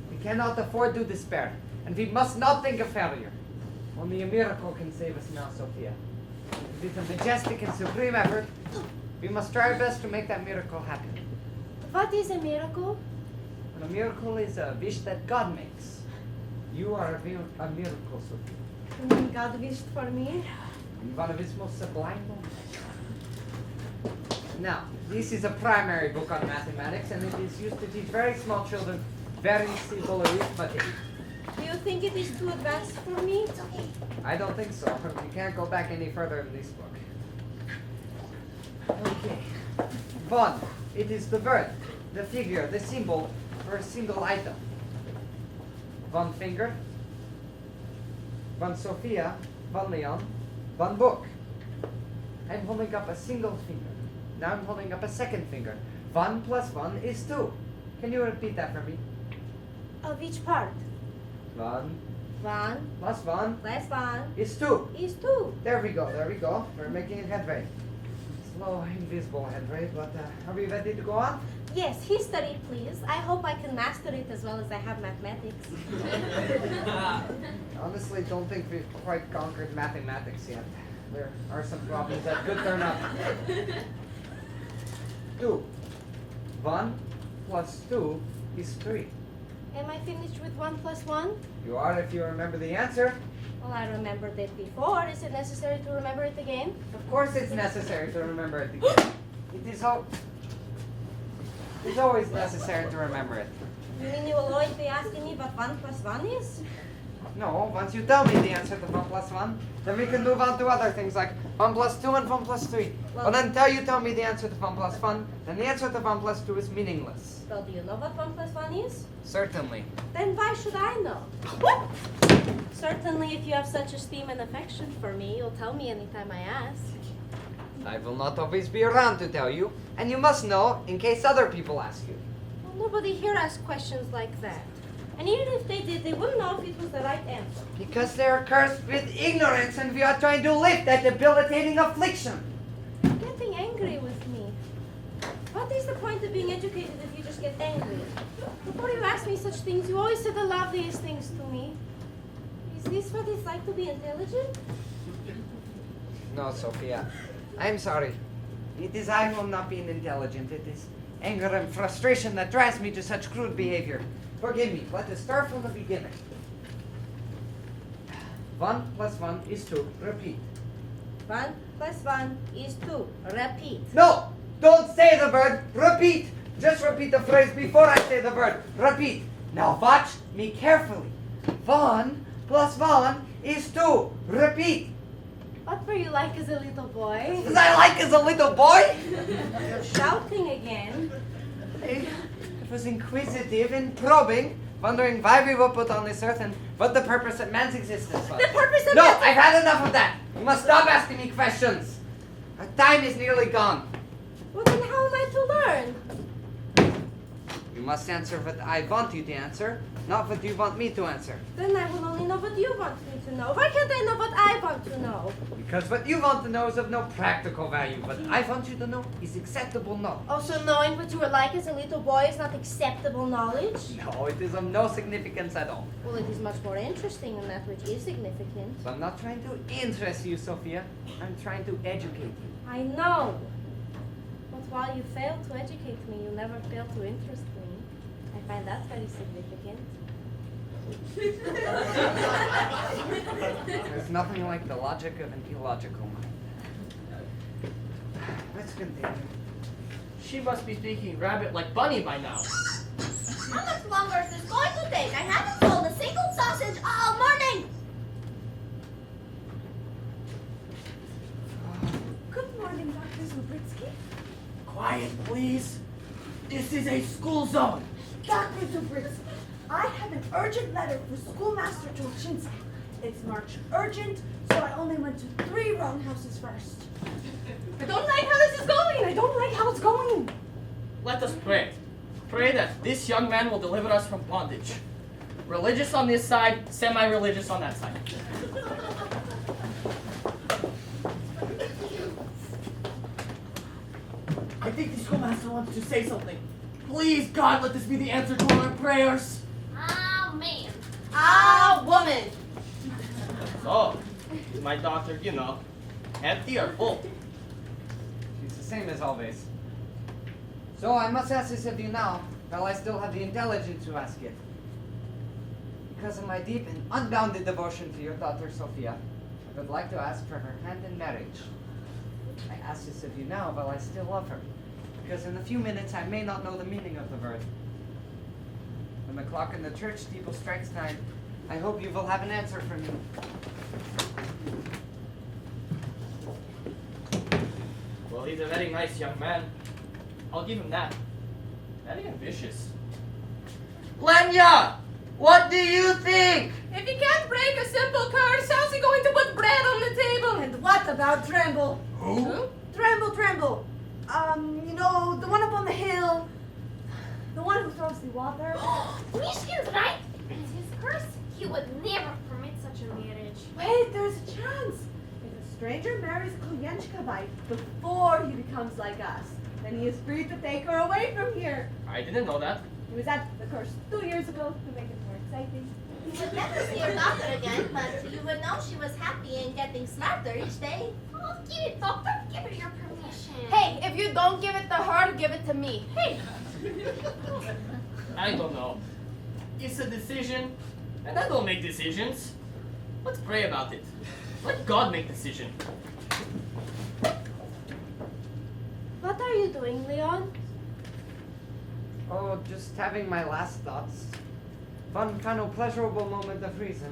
S1: we cannot afford to despair, and we must not think of failure. Only a miracle can save us now, Sophia. It is a majestic and supreme effort. We must try our best to make that miracle happen.
S3: What is a miracle?
S1: And a miracle is a wish that God makes. You are a miracle, Sophia.
S3: God wished for me.
S1: In one of his most sublime moments. Now, this is a primary book on mathematics, and it is used to teach very small children very simple arithmetic.
S3: Do you think it is too advanced for me?
S1: I don't think so. We can't go back any further in this book. Okay. One, it is the bird, the figure, the symbol for a single item. One finger, one Sophia, one Leon, one book. I'm holding up a single finger. Now I'm holding up a second finger. 1 plus 1 is 2. Can you repeat that for me?
S3: Of each part.
S1: 1
S3: 1
S1: plus 1
S3: plus 1
S1: is 2.
S3: is 2.
S1: There we go, there we go. We're making headway. Slow, invisible headway, but are we ready to go on?
S3: Yes, history, please. I hope I can master it as well as I have mathematics.
S1: Honestly, don't think we've quite conquered mathematics yet. There are some problems that could turn up. 2. 1 plus 2 is 3.
S3: Am I finished with 1 plus 1?
S1: You are if you remember the answer.
S3: Well, I remembered it before. Is it necessary to remember it again?
S1: Of course it's necessary to remember it again. It's always necessary to remember it.
S3: You mean you will always be asking me what 1 plus 1 is?
S1: No, once you tell me the answer to 1 plus 1, then we can move on to other things like 1 plus 2 and 1 plus 3.
S3: Well,
S1: But until you tell me the answer to 1 plus 1, then the answer to 1 plus 2 is meaningless.
S3: Well, do you know what 1 plus 1 is?
S1: Certainly.
S3: Then why should I know? Certainly, if you have such esteem and affection for me, you'll tell me anytime I ask.
S1: I will not always be around to tell you, and you must know in case other people ask you.
S3: Well, nobody here asks questions like that. And even if they did, they wouldn't know if it was the right answer.
S1: Because they are cursed with ignorance and we are trying to lift that debilitating affliction.
S3: You're getting angry with me. What is the point of being educated if you just get angry? Before you ask me such things, you always say the loveliest things to me. Is this what it's like to be intelligent?
S1: No, Sophia. I'm sorry. It is I who am not being intelligent. It is anger and frustration that drives me to such crude behavior. Forgive me. Let us start from the beginning. 1 plus 1 is 2. Repeat.
S3: 1 plus 1 is 2. Repeat.
S1: No! Don't say the word. Repeat. Just repeat the phrase before I say the word. Repeat. Now watch me carefully. 1 plus 1 is 2. Repeat.
S3: What were you like as a little boy?
S1: Was I like as a little boy?
S3: You're shouting again.
S1: I was inquisitive and probing, wondering why we were put on this earth and what the purpose of man's existence was.
S3: The purpose of
S1: No,
S3: man's-
S1: I've had enough of that. You must stop asking me questions. Our time is nearly gone.
S3: Well, then how am I to learn?
S1: You must answer what I want you to answer, not what you want me to answer.
S3: Then I will only know what you want me to know. Why can't I know what I want to know?
S1: Because what you want to know is of no practical value. What I want you to know is acceptable knowledge.
S3: Also, knowing what you were like as a little boy is not acceptable knowledge?
S1: No, it is of no significance at all.
S3: Well, it is much more interesting than that which is significant.
S1: So I'm not trying to interest you, Sophia. I'm trying to educate you.
S3: I know. But while you fail to educate me, you never fail to interest me. I find that very significant.
S1: There's nothing like the logic of an illogical mind. Let's continue.
S5: She must be speaking rabbit like Bunny by now.
S2: How much longer is this going to take? I haven't sold a single sausage all morning.
S4: Good morning, Dr. Zubritsky.
S5: Quiet, please. This is a school zone.
S4: Dr. Zubritsky, I have an urgent letter for Schoolmaster Tolchinsky. It's marked urgent, so I only went to 3 roundhouses first. I don't like how this is going. I don't like how it's going.
S5: Let us pray. Pray that this young man will deliver us from bondage. Religious on this side, semi-religious on that side. I think the schoolmaster wants to say something. Please, God, let this be the answer to our prayers.
S2: Ah, man.
S7: Ah, woman.
S5: So, is my daughter, empty or full?
S1: She's the same as always. So I must ask this of you now, while I still have the intelligence to ask it. Because of my deep and unbounded devotion to your daughter Sophia, I would like to ask for her hand in marriage. I ask this of you now while I still love her, because in a few minutes I may not know the meaning of the word. When the clock in the church steeple strikes 9, I hope you will have an answer for me.
S5: Well, he's a very nice young man. I'll give him that. Very ambitious.
S1: Lenya! What do you think?
S7: If he can't break a simple curse, how's he going to put bread on the table?
S4: And what about Tremble?
S5: Who?
S4: Tremble. You know, the one up on the hill. The one who throws the water.
S2: Mishkin's right. It's his curse. He would never permit such a marriage.
S4: Wait, there's a chance. If a stranger marries Kolyenchka before he becomes like us, then he is free to take her away from here.
S5: I didn't know that.
S4: He was at the curse 2 years ago to make it more exciting.
S7: You would never see your doctor again, but you would know she was happy and getting smarter each day.
S2: Oh, give it, doctor. Give her your permission.
S7: Hey, if you don't give it to her, give it to me.
S2: Hey.
S5: I don't know. It's a decision, and I don't make decisions. Let's pray about it. Let God make decision.
S3: What are you doing, Leon?
S1: Oh, just having my last thoughts. One final pleasurable moment of reason.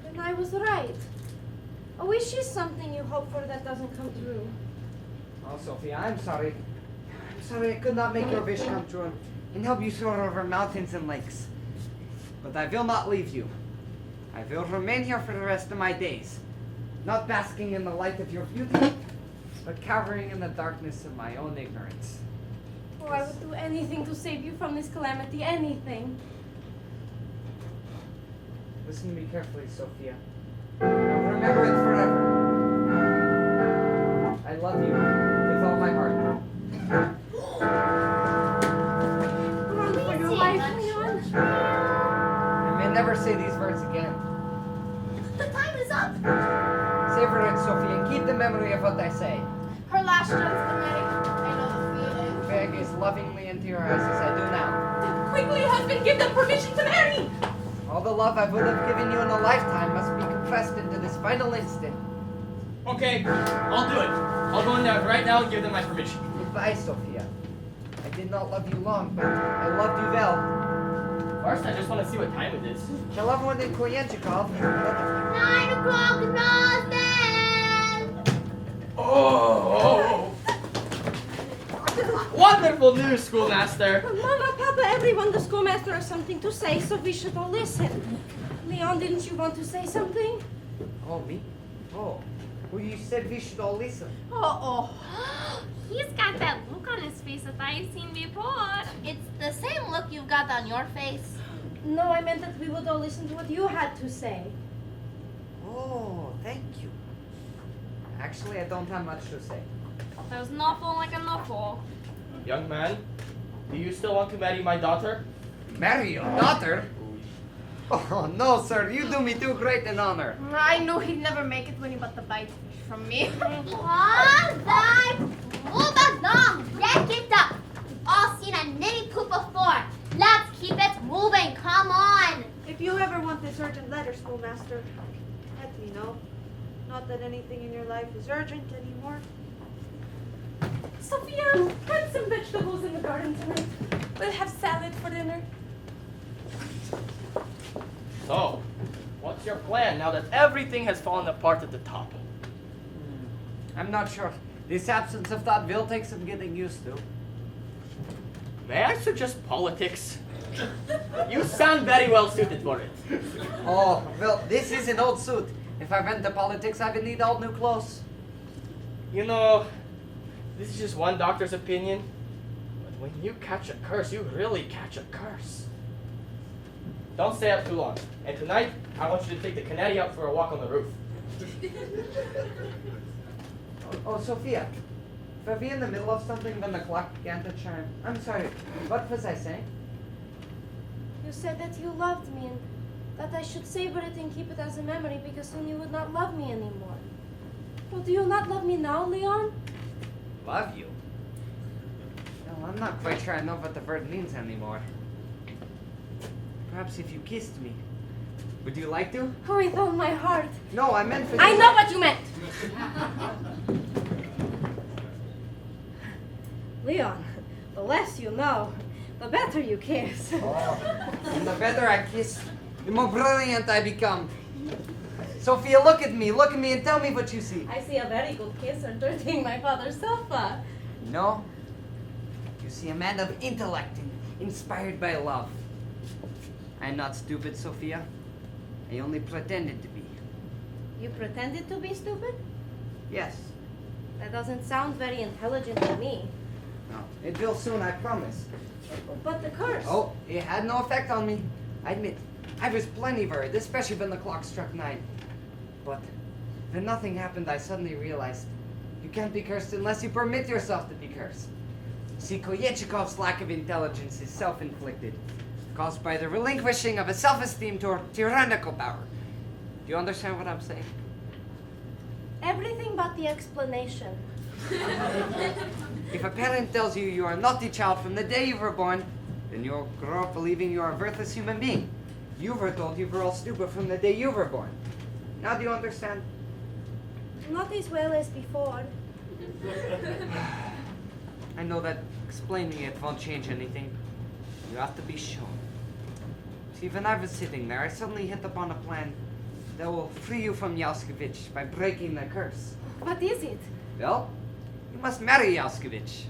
S3: Then I was right. A wish is something you hope for that doesn't come true.
S1: Oh, Sophia, I'm sorry. I'm sorry I could not make your wish come true and help you soar over mountains and lakes. But I will not leave you. I will remain here for the rest of my days. Not basking in the light of your beauty, but cowering in the darkness of my own ignorance.
S3: Oh, I would do anything to save you from this calamity, anything.
S1: Listen to me carefully, Sophia. Now remember it forever. I love you with all my heart.
S3: Run for your life, Leon.
S1: I may never say these words again.
S7: The time is up.
S1: Savor it, Sophia, and keep the memory of what I say.
S7: Her last chance to marry. I know the feeling.
S1: May I gaze lovingly into your eyes as I do now.
S7: Quickly, husband, give them permission to marry.
S1: All the love I would have given you in a lifetime must be compressed into this final instant.
S5: Okay, I'll do it. I'll go in there right now and give them my permission.
S1: Goodbye, Sophia. I did not love you long, but I loved you well.
S5: First, I just want to see what time it is.
S1: Shall everyone in Koyenchikov?
S2: 9 o'clock, Nothing.
S5: Oh! Wonderful news, schoolmaster.
S3: Mama, Papa, everyone, the schoolmaster has something to say, so we should all listen. Leon, didn't you want to say something?
S1: Oh, me? Oh. Well, you said we should all listen.
S7: Oh.
S2: He's got that look on his face that I've seen before.
S7: It's the same look you've got on your face.
S3: No, I meant that we would all listen to what you had to say.
S1: Oh, thank you. Actually, I don't have much to say.
S2: There's nothing like a knuckle.
S5: Young man, do you still want to marry my daughter?
S1: Marry your daughter? Oh, no, sir. You do me too great an honor.
S7: I knew he'd never make it when he got the bite fish from me.
S2: Jack it up. We've all seen a nitty poop before. Let's keep it moving. Come on.
S4: If you ever want this urgent letter, schoolmaster, let me know. Not that anything in your life is urgent anymore.
S3: Sophia, plant some vegetables in the garden tonight. We'll have salad for dinner.
S5: So, what's your plan now that everything has fallen apart at the top?
S1: I'm not sure. This absence of thought will take some getting used to.
S5: May I suggest politics? You sound very well suited for it.
S1: Oh, well, this is an old suit. If I went to politics, I would need all new clothes.
S5: You know, this is just one doctor's opinion, but when you catch a curse, you really catch a curse. Don't stay up too long. And tonight, I want you to take the Canary out for a walk on the roof.
S1: Oh, Sophia, if I be in the middle of something when the clock began to chime, I'm sorry, what was I saying?
S3: You said that you loved me and that I should savor it and keep it as a memory because soon you would not love me anymore. Well, do you not love me now, Leon?
S1: Love you? Well, I'm not quite sure I know what the word means anymore. Perhaps if you kissed me. Would you like to?
S3: Oh, with all my heart.
S1: No, I meant for
S3: I know what you meant! Leon, the less you know, the better you kiss.
S1: Oh, and the better I kiss, the more brilliant I become. Sophia, look at me and tell me what you see.
S3: I see a very good kisser dirtying my father's sofa.
S1: No, You see, a man of intellect and inspired by love. I am not stupid, Sophia. I only pretended to be.
S3: You pretended to be stupid?
S1: Yes.
S3: That doesn't sound very intelligent to me.
S1: No, it will soon, I promise.
S3: But the curse.
S1: Oh, it had no effect on me. I admit, I was plenty worried, especially when the clock struck 9. But when nothing happened, I suddenly realized you can't be cursed unless you permit yourself to be cursed. See, Koyechikov's lack of intelligence is self-inflicted, caused by the relinquishing of a self-esteem toward tyrannical power. Do you understand what I'm saying?
S3: Everything but the explanation.
S1: If a parent tells you you are a naughty child from the day you were born, then you'll grow up believing you are a worthless human being. You were told you were all stupid from the day you were born. Now do you understand?
S3: Not as well as before.
S1: I know that explaining it won't change anything. You have to be shown. See, when I was sitting there, I suddenly hit upon a plan that will free you from Yaskovich by breaking the curse.
S3: What is it?
S1: Well, you must marry Yaskovich.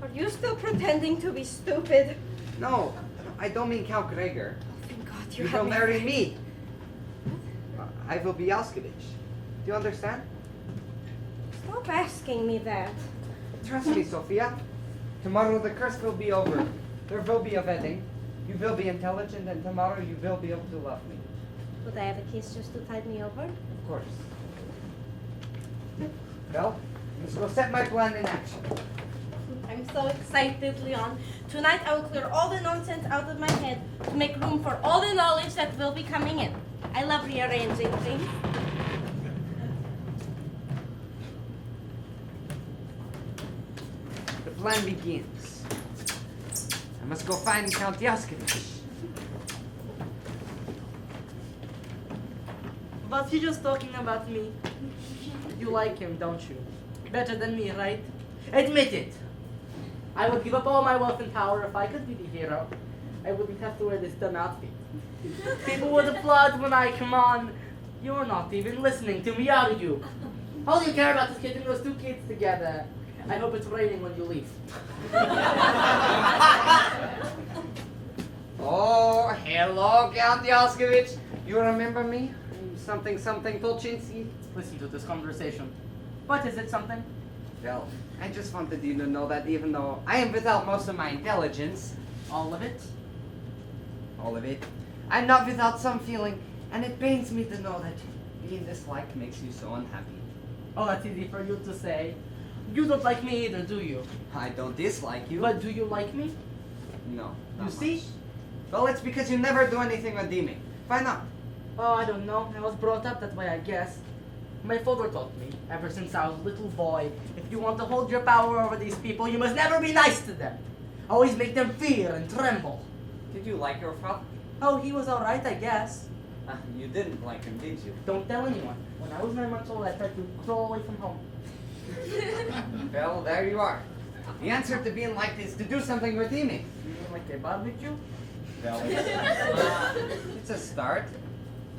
S3: Are you still pretending to be stupid?
S1: No, I don't mean Count Gregor.
S3: Thank God
S1: You
S3: you
S1: will
S3: have
S1: marry me. I will be Yaskovich. Do you understand?
S3: Stop asking me that.
S1: Trust me, Sophia. Tomorrow the curse will be over. There will be a wedding. You will be intelligent, and tomorrow you will be able to love me.
S3: Would I have a kiss just to tide me over?
S1: Of course. Well, let's go set my plan in action.
S3: I'm so excited, Leon. Tonight I will clear all the nonsense out of my head to make room for all the knowledge that will be coming in. I love rearranging things.
S1: The plan begins. I must go find Count Yaskovich.
S8: Was he just talking about me? You like him, don't you? Better than me, right? Admit it! I would give up all my wealth and power if I could be the hero. I wouldn't have to wear this dumb outfit. People would applaud when I come on. You're not even listening to me, are you? All you care about is getting those two kids together. I hope it's raining when you leave.
S1: Oh, hello, Count Yaskovich. You remember me? Something Tolchinsky?
S8: Listen to this conversation. What is it, something?
S1: Well, I just wanted you to know that even though I am without most of my intelligence,
S8: All of it?
S1: all of it, I'm not without some feeling, and it pains me to know that being disliked makes you so unhappy.
S8: Oh, that's easy for you to say. You don't like me either, do you?
S1: I don't dislike you.
S8: But do you like me?
S1: No.
S8: You
S1: not
S8: see?
S1: much. Well, it's because you never do anything redeeming. Why not?
S8: Oh, I don't know. I was brought up that way, I guess. My father taught me, ever since I was a little boy, if you want to hold your power over these people, you must never be nice to them. Always make them fear and tremble.
S1: Did you like your father?
S8: Oh, he was alright, I guess.
S1: You didn't like him, did you?
S8: Don't tell anyone. When I was 9 months old, I tried to crawl away from home.
S1: Well, there you are. The answer to being liked is to do something redeeming.
S8: You mean like a barbecue?
S1: Well, it's a start.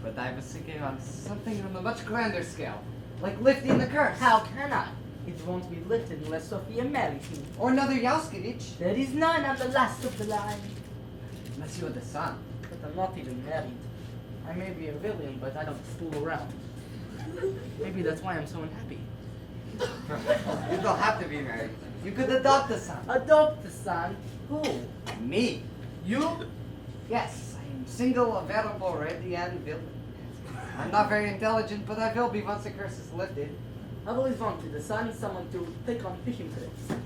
S1: But I was thinking on something on a much grander scale. Like lifting the curse.
S8: How can I? It won't be lifted unless Sophia marries me.
S1: Or another Yaskovich.
S8: There is none. I'm the last of the line.
S1: Unless you're the son.
S8: But I'm not even married. I may be a villain, but I don't fool around. Maybe that's why I'm so unhappy.
S1: You don't have to be married. You could adopt a son.
S8: Adopt the son. Who?
S1: Me.
S8: You?
S1: Yes, I am single, available, ready, and willing. I'm not very intelligent, but I will be once the curse is lifted.
S8: I've always wanted a son, someone to take on fishing trips.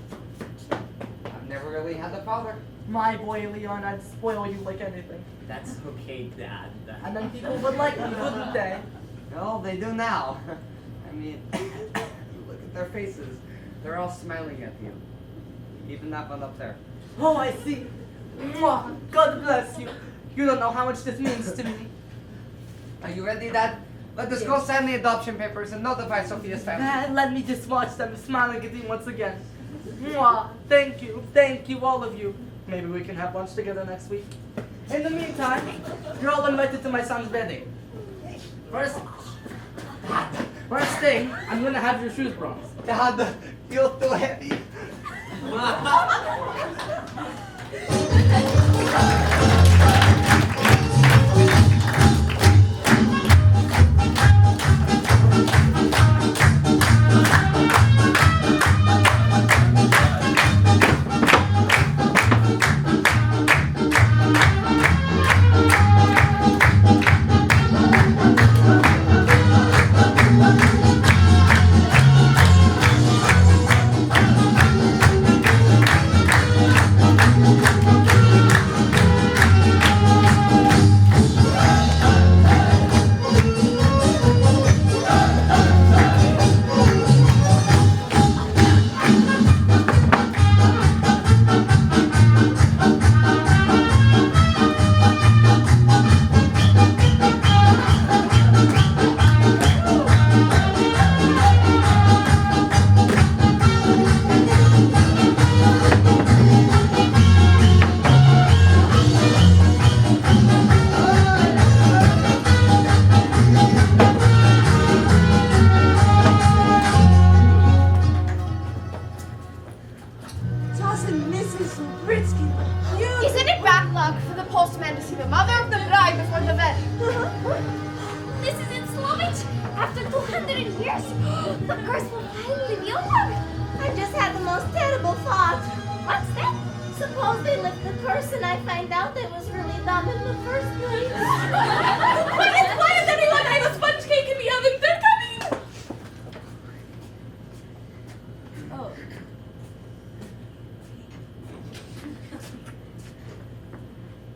S1: I've never really had a father.
S8: My boy Leon, I'd spoil you like anything.
S5: That's okay, Dad.
S8: And then people would like me, wouldn't they?
S1: Well, they do now. I mean, look at their faces. They're all smiling at you. Even that one up there.
S8: Oh, I see. Mwah. God bless you. You don't know how much this means to me.
S1: Are you ready, Dad? Let us go sign the adoption papers and notify Sophia's family.
S8: Dad, let me just watch them smiling at me once again. Mwah. Thank you, all of you. Maybe we can have lunch together next week. In the meantime, you're all invited to my son's wedding. First thing, I'm gonna have your shoes bronzed.
S1: Dad, you're too heavy.
S4: Doesn't Mrs. Ubritsky look cute?
S7: Isn't it bad luck for the postman to see the mother of the bride before the wedding?
S2: This is in Slovich. After 200 years, the curse will finally be over.
S3: I just had the most terrible thought.
S2: What's that?
S3: Suppose they lift the curse and I find out it was really them in the first place.
S7: Quiet, everyone! I have a sponge cake in the oven. They're coming!
S3: Oh.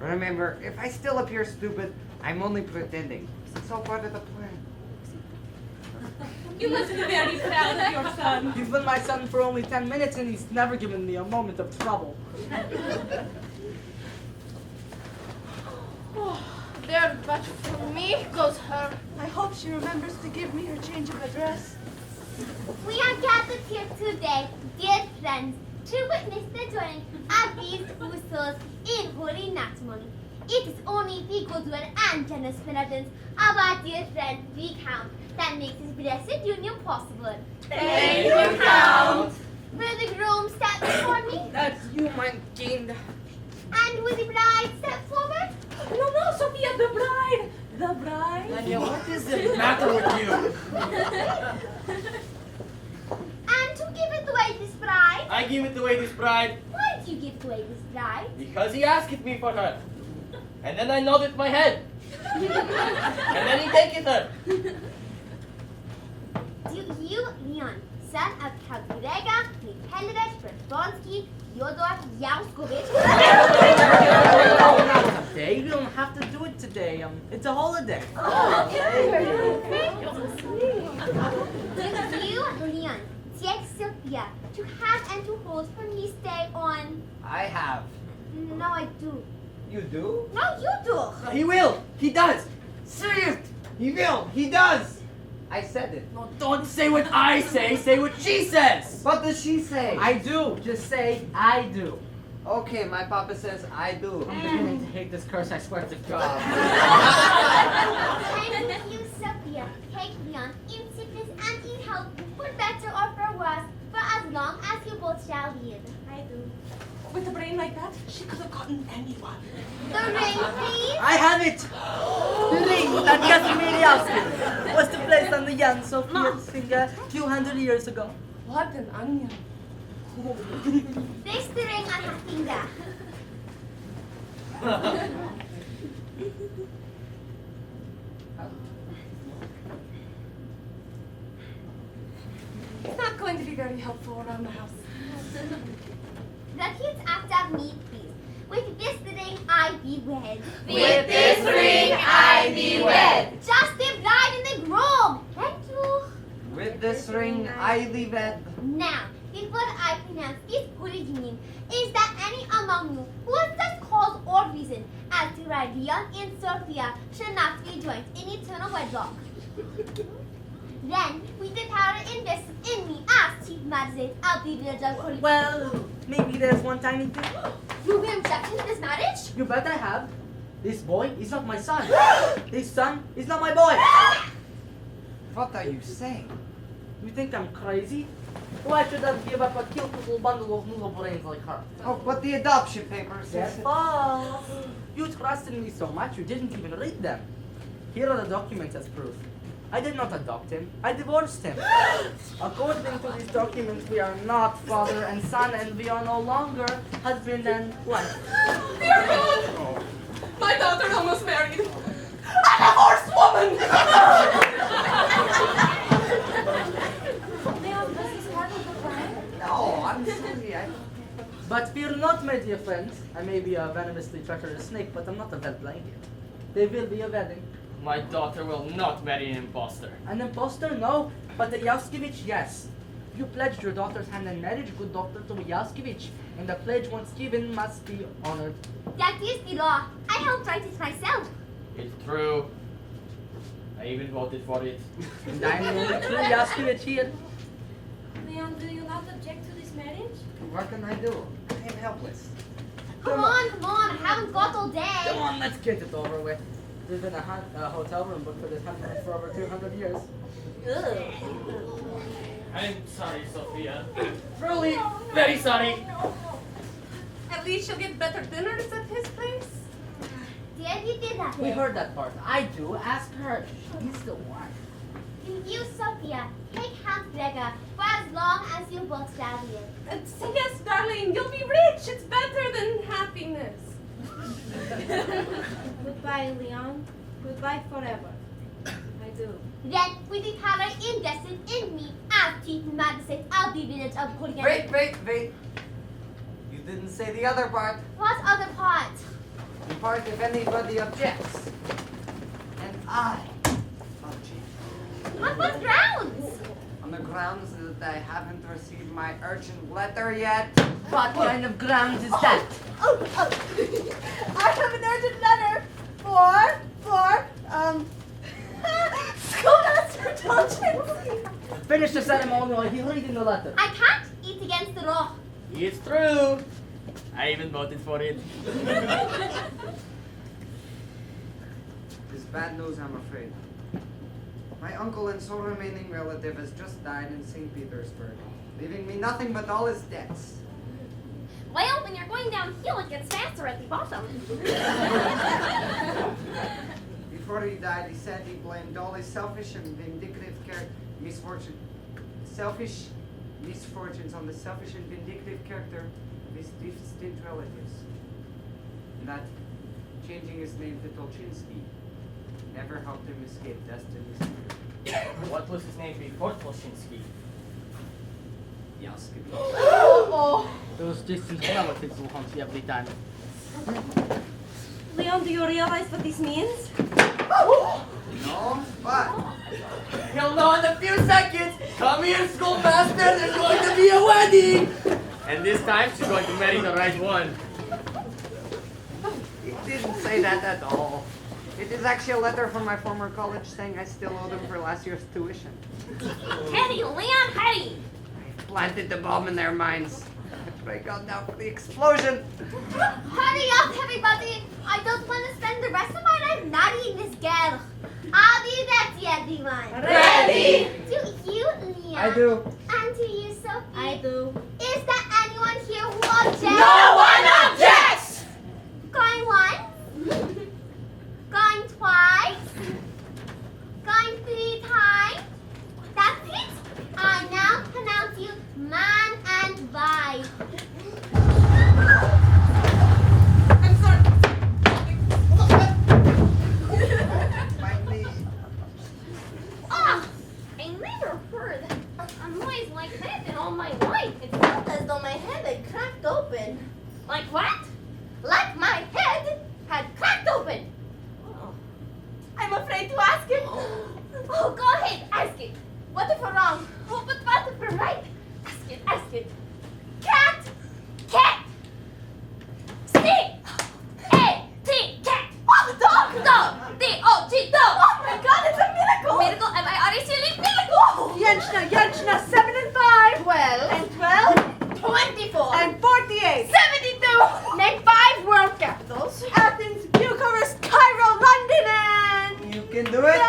S1: Remember, if I still appear stupid, I'm only pretending. It's all part of the plan.
S7: You must be very proud of your son.
S8: He's been my son for only 10 minutes and he's never given me a moment of trouble.
S7: There, but for me goes her.
S4: I hope she remembers to give me her change of address.
S2: We are gathered here today, dear friends, to witness the joining of these two souls in holy matrimony. It is only the goodwill and generous benevolence of our dear friend Viscount that makes this blessed union possible.
S7: Thank you, Count.
S2: Will the groom step before me?
S8: That's you, my king.
S2: And will the bride step forward?
S7: No, Sophia, the bride. The bride.
S5: Daniel, what is the matter with you?
S2: And who giveth away this bride?
S5: I give it away this bride
S2: Why do you give away this bride?
S5: because he asked me for her. And then I nodded my head. And then he taketh her.
S2: Do you, Leon, son of Count Grega, Mikhailovich, Bertonsky, Fyodor, Yauskovich,
S8: Today, we don't have to do it today. It's a holiday.
S2: do you, Leon, take Sophia to have and to hold for me stay on?
S1: I have.
S2: No, I do.
S1: You do?
S2: No, you do.
S5: He will. He does.
S1: Say it! He will! He does! I said it.
S5: No, don't say what I say. Say what she says.
S1: What does she say?
S8: I do. Just say, I do.
S1: Okay, my papa says I do.
S8: I'm beginning to hate this curse, I swear to God.
S2: And with you, Sophia, take Leon in sickness and in health, for better or for worse, for as long as you both shall live.
S3: I do.
S4: With a brain like that, she could have gotten anyone.
S2: The ring, please.
S8: I have it! The ring that Casimir was to place on the young Sophia's finger 200 years ago.
S4: What an onion.
S2: Place the ring on her finger.
S4: It's not going to be very helpful around the house.
S2: Repeat after me, please. With this ring I be wed.
S7: With this ring I be wed.
S2: Just the bride and the groom. Thank you.
S1: With this ring, I leave it.
S2: Now, before I pronounce this holy union, is there any among you who has such cause or reason as to write Leon and Sophia should not be joined in eternal wedlock? Then, we the power invest in me as chief magistrate of the village of Holy.
S8: Well, maybe there's one tiny thing.
S2: You will object to this marriage?
S8: You bet I have. This boy is not my son. This son is not my boy.
S1: What are you saying?
S8: You think I'm crazy? Why should I give up a cute little bundle of noodle brains like her?
S1: Oh, but the adoption papers.
S8: Yes, boss. You trusted me so much you didn't even read them. Here are the documents as proof. I did not adopt him. I divorced him. According to these documents, we are not father and son, and we are no longer husband and wife.
S7: Dear God! My daughter almost married a divorced woman!
S3: Leon, this is part of the plan.
S1: No, I'm sorry.
S8: But fear not, my dear friends. I may be a venomously treacherous snake, but I'm not a bad blanket. There will be a wedding.
S5: My daughter will not marry an impostor.
S8: An impostor? No. But the Yaskevich, yes. You pledged your daughter's hand in marriage, good doctor, to Yaskevich, and the pledge once given must be honored.
S2: That is the law. I helped write it myself.
S5: It's true. I even voted for it.
S8: And I'm the only true Yaskevich here.
S3: Leon, do you not object to this marriage?
S1: What can I do? I am helpless.
S2: Come on. I haven't got all day.
S8: Come on, let's get it over with. There's been a hotel room booked for this honeymoon for over 200 years.
S5: I'm sorry, Sophia. Truly, very sorry.
S7: At least she'll get better dinners at his place.
S2: Daddy did that.
S8: We heard that part. I do. Ask her. She's the one.
S2: You, Sophia, take half Gregor for as long as you both value it.
S7: Yes, darling, you'll be rich. It's better than happiness.
S3: Goodbye, Leon. Goodbye forever. I do.
S2: Then, with the power invested in me, I'll keep Madison of the village of Korea.
S1: Wait. You didn't say the other part.
S2: What other part?
S1: The part if anybody objects. And I object.
S2: On what grounds?
S1: On the grounds that I haven't received my urgent letter yet.
S8: What kind of grounds is that?
S4: I have an urgent letter for Schoolmaster Johnson.
S8: Finish the ceremony or he's reading the letter.
S2: I can't eat against the law.
S5: It's true. I even voted for it.
S1: It's bad news, I'm afraid. My uncle and sole remaining relative has just died in St. Petersburg, leaving me nothing but all his debts.
S2: Well, when you're going downhill, it gets faster at the bottom.
S1: Before he died, he said he blamed all his selfish and vindictive misfortunes on the selfish and vindictive character of his distant relatives. And that changing his name to Tolchinsky never helped him escape destiny's secret.
S5: What was his name before Tolshinsky?
S1: Yaskevich.
S8: Those distant relatives will haunt you every time.
S3: Leon, do you realize what this means?
S1: No, but
S5: He'll know in a few seconds. Come here, schoolmaster. There's going to be a wedding. And this time, she's going to marry the right one.
S1: he didn't say that at all. It is actually a letter from my former college saying I still owe them for last year's tuition.
S2: Hurry, Leon, hurry!
S1: I planted the bomb in their minds. I pray God now for the explosion.
S2: Hurry up, everybody! I don't want to spend the rest of my life marrying this girl. I'll be ready, everyone.
S7: Ready!
S2: Do you, Leon?
S1: I do.
S2: And do you, Sophie?
S3: I do.
S2: Is there anyone here who objects?
S7: No one objects!
S2: Going once? Going twice? Going 3 times? That's it? I now pronounce you man and wife.
S7: I'm sorry.
S1: My knee.
S2: Ah! I never heard a noise like that in all my life. It felt as though my head had cracked open. Like what? Like my head had cracked open.
S7: I'm afraid to ask him.
S2: Oh, go ahead, ask it. What if we're wrong? Oh, but what if we're right? Ask it. Cat! Stick! A-T, cat! Oh, dog! D-O-G, dog!
S7: Oh my God, it's a miracle!
S2: Miracle, M-I-R-A-C-L-E, miracle!
S4: Yenchna, 7 and 5.
S7: 12
S4: And 12.
S2: 24!
S4: And 48.
S2: 72! Name 5 world capitals.
S4: Athens, Bucharest, Cairo, London, and
S1: You can do it.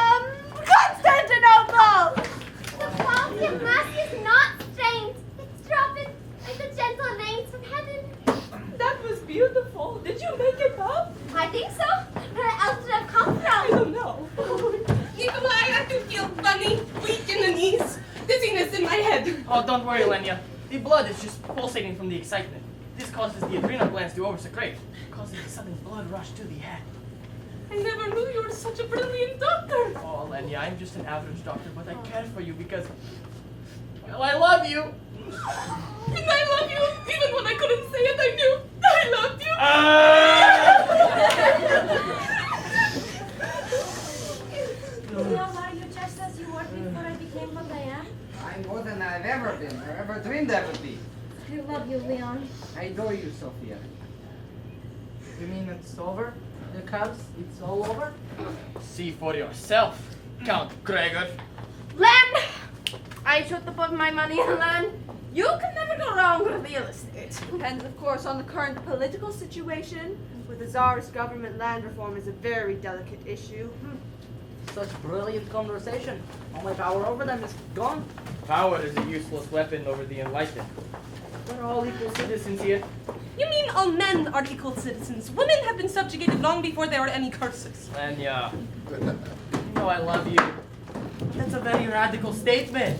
S4: Constantinople.
S2: The quality of mass is not strength.
S5: The blood is just pulsating from the excitement. This causes the adrenal glands to oversecrete, causing a sudden blood rush to the head.
S2: I never knew you were such a brilliant doctor.
S5: Oh, Lenya, I'm just an average doctor, but I care for you because, well, I love you.
S2: And I love you. Even when I couldn't say it, I knew I loved you.
S3: Leon, are you just as you were before I became what I am?
S1: I'm more than I've ever been, or ever dreamed I would be.
S3: I love you, Leon.
S1: I adore you, Sophia.
S8: You mean it's over? The Cubs, it's all over?
S5: See for yourself, Count Gregor.
S7: Land! I should have put my money on land. You can never go wrong with real estate.
S4: Depends, of course, on the current political situation. With the Tsarist government, land reform is a very delicate issue.
S8: Such brilliant conversation. All my power over them is gone.
S5: Power is a useless weapon over the enlightened. We're all equal citizens here.
S9: You mean all men are equal citizens? Women have been subjugated long before there were any curses.
S5: Lenya, you know I love you. That's a very radical statement.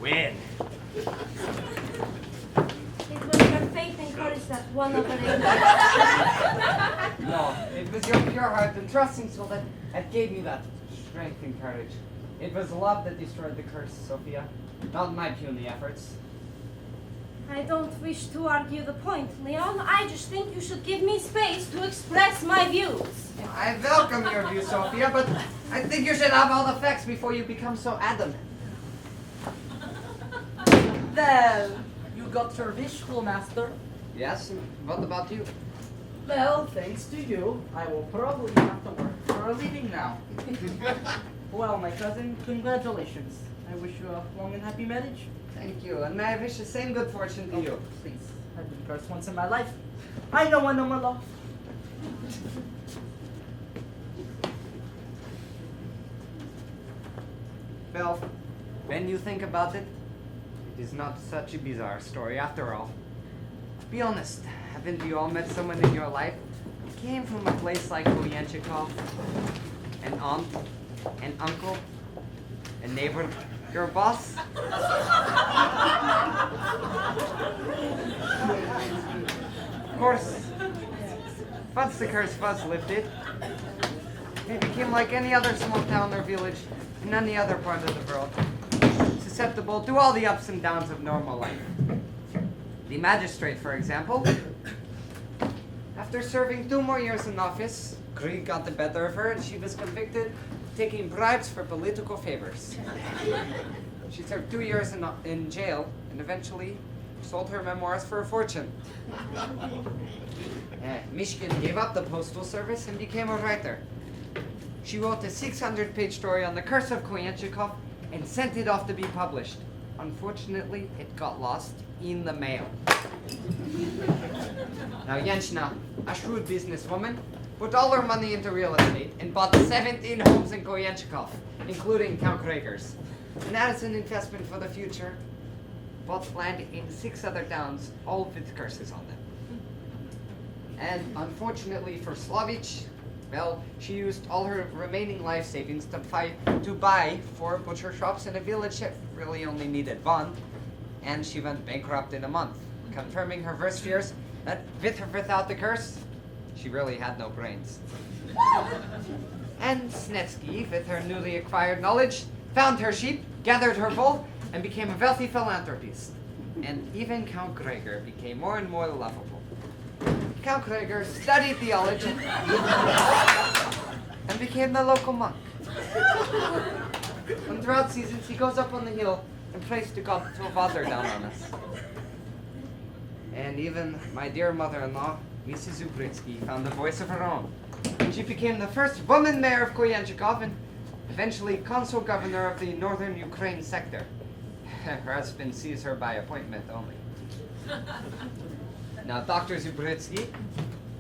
S5: Win.
S3: It was your faith and courage that won over England.
S1: No, it was your pure heart and trusting soul that gave me that strength and courage. It was love that destroyed the curse, Sophia, not my puny efforts.
S3: I don't wish to argue the point, Leon. I just think you should give me space to express my views.
S1: I welcome your view, Sophia, but I think you should have all the facts before you become so adamant.
S8: Well, you got your wish, schoolmaster.
S1: Yes, and what about you?
S8: Well, thanks to you, I will probably have to work for a living now. Well, my cousin, congratulations. I wish you a long and happy marriage.
S1: Thank you, and I wish the same good fortune to you.
S8: Please, I've been cursed once in my life. I know I know my love.
S1: Well, when you think about it, it is not such a bizarre story after all. Be honest, haven't you all met someone in your life who came from a place like Koyenchikov? An aunt, an uncle, a neighbor, your boss? Of course, once the curse was lifted, we became like any other small town or village in any other part of the world, susceptible to all the ups and downs of normal life. The magistrate, for example, after serving 2 more years in office, greed got the better of her and she was convicted of taking bribes for political favors. She served 2 years in jail and eventually sold her memoirs for a fortune. Mishkin gave up the postal service and became a writer. She wrote a 600-page story on the curse of Koyenchikov and sent it off to be published. Unfortunately, it got lost in the mail. Now Yenchna, a shrewd businesswoman, put all her money into real estate and bought 17 homes in Koyenchikov, including Count Gregor's. And as an investment for the future, bought land in 6 other towns, all with curses on them. And unfortunately for Slavich, well, she used all her remaining life savings to buy 4 butcher shops in a village that really only needed 1, and she went bankrupt in a month, confirming her worst fears that with or without the curse, she really had no brains. And Snetsky, with her newly acquired knowledge, found her sheep, gathered her wool, and became a wealthy philanthropist. And even Count Gregor became more and more lovable. Count Gregor studied theology and became the local monk. And throughout seasons, he goes up on the hill and prays to God to Father down on us. And even my dear mother-in-law, Mrs. Ubritsky, found a voice of her own. And she became the first woman mayor of Koyenchikov and eventually consul governor of the northern Ukraine sector. Her husband sees her by appointment only. Now, Dr. Zubritsky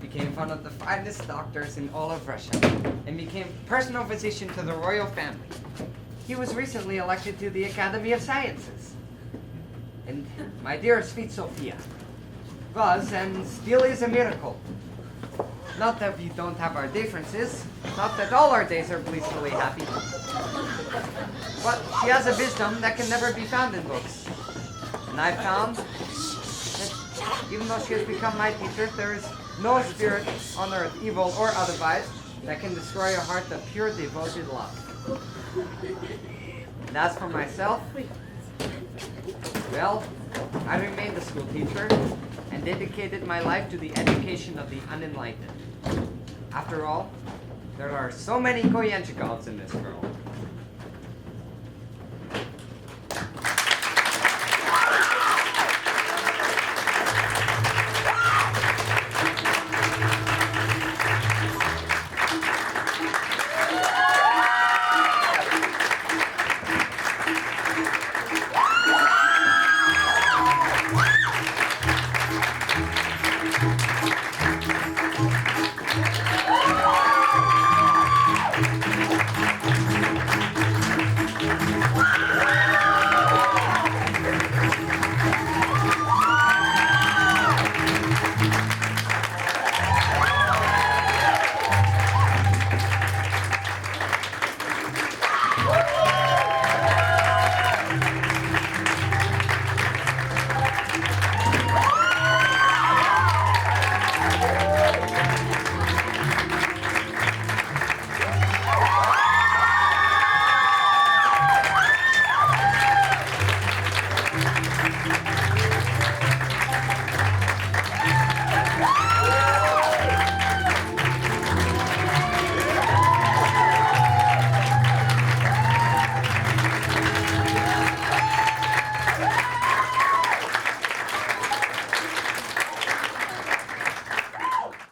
S1: became one of the finest doctors in all of Russia and became personal physician to the royal family. He was recently elected to the Academy of Sciences. And my dear sweet Sophia was and still is a miracle. Not that we don't have our differences, not that all our days are blissfully happy, but she has a wisdom that can never be found in books. And I found that even though she has become my teacher, there is no spirit on earth, evil or otherwise, that can destroy a heart of pure, devoted love. And as for myself, well, I remained a school teacher and dedicated my life to the education of the unenlightened. After all, there are so many Koyenchikovs in this world.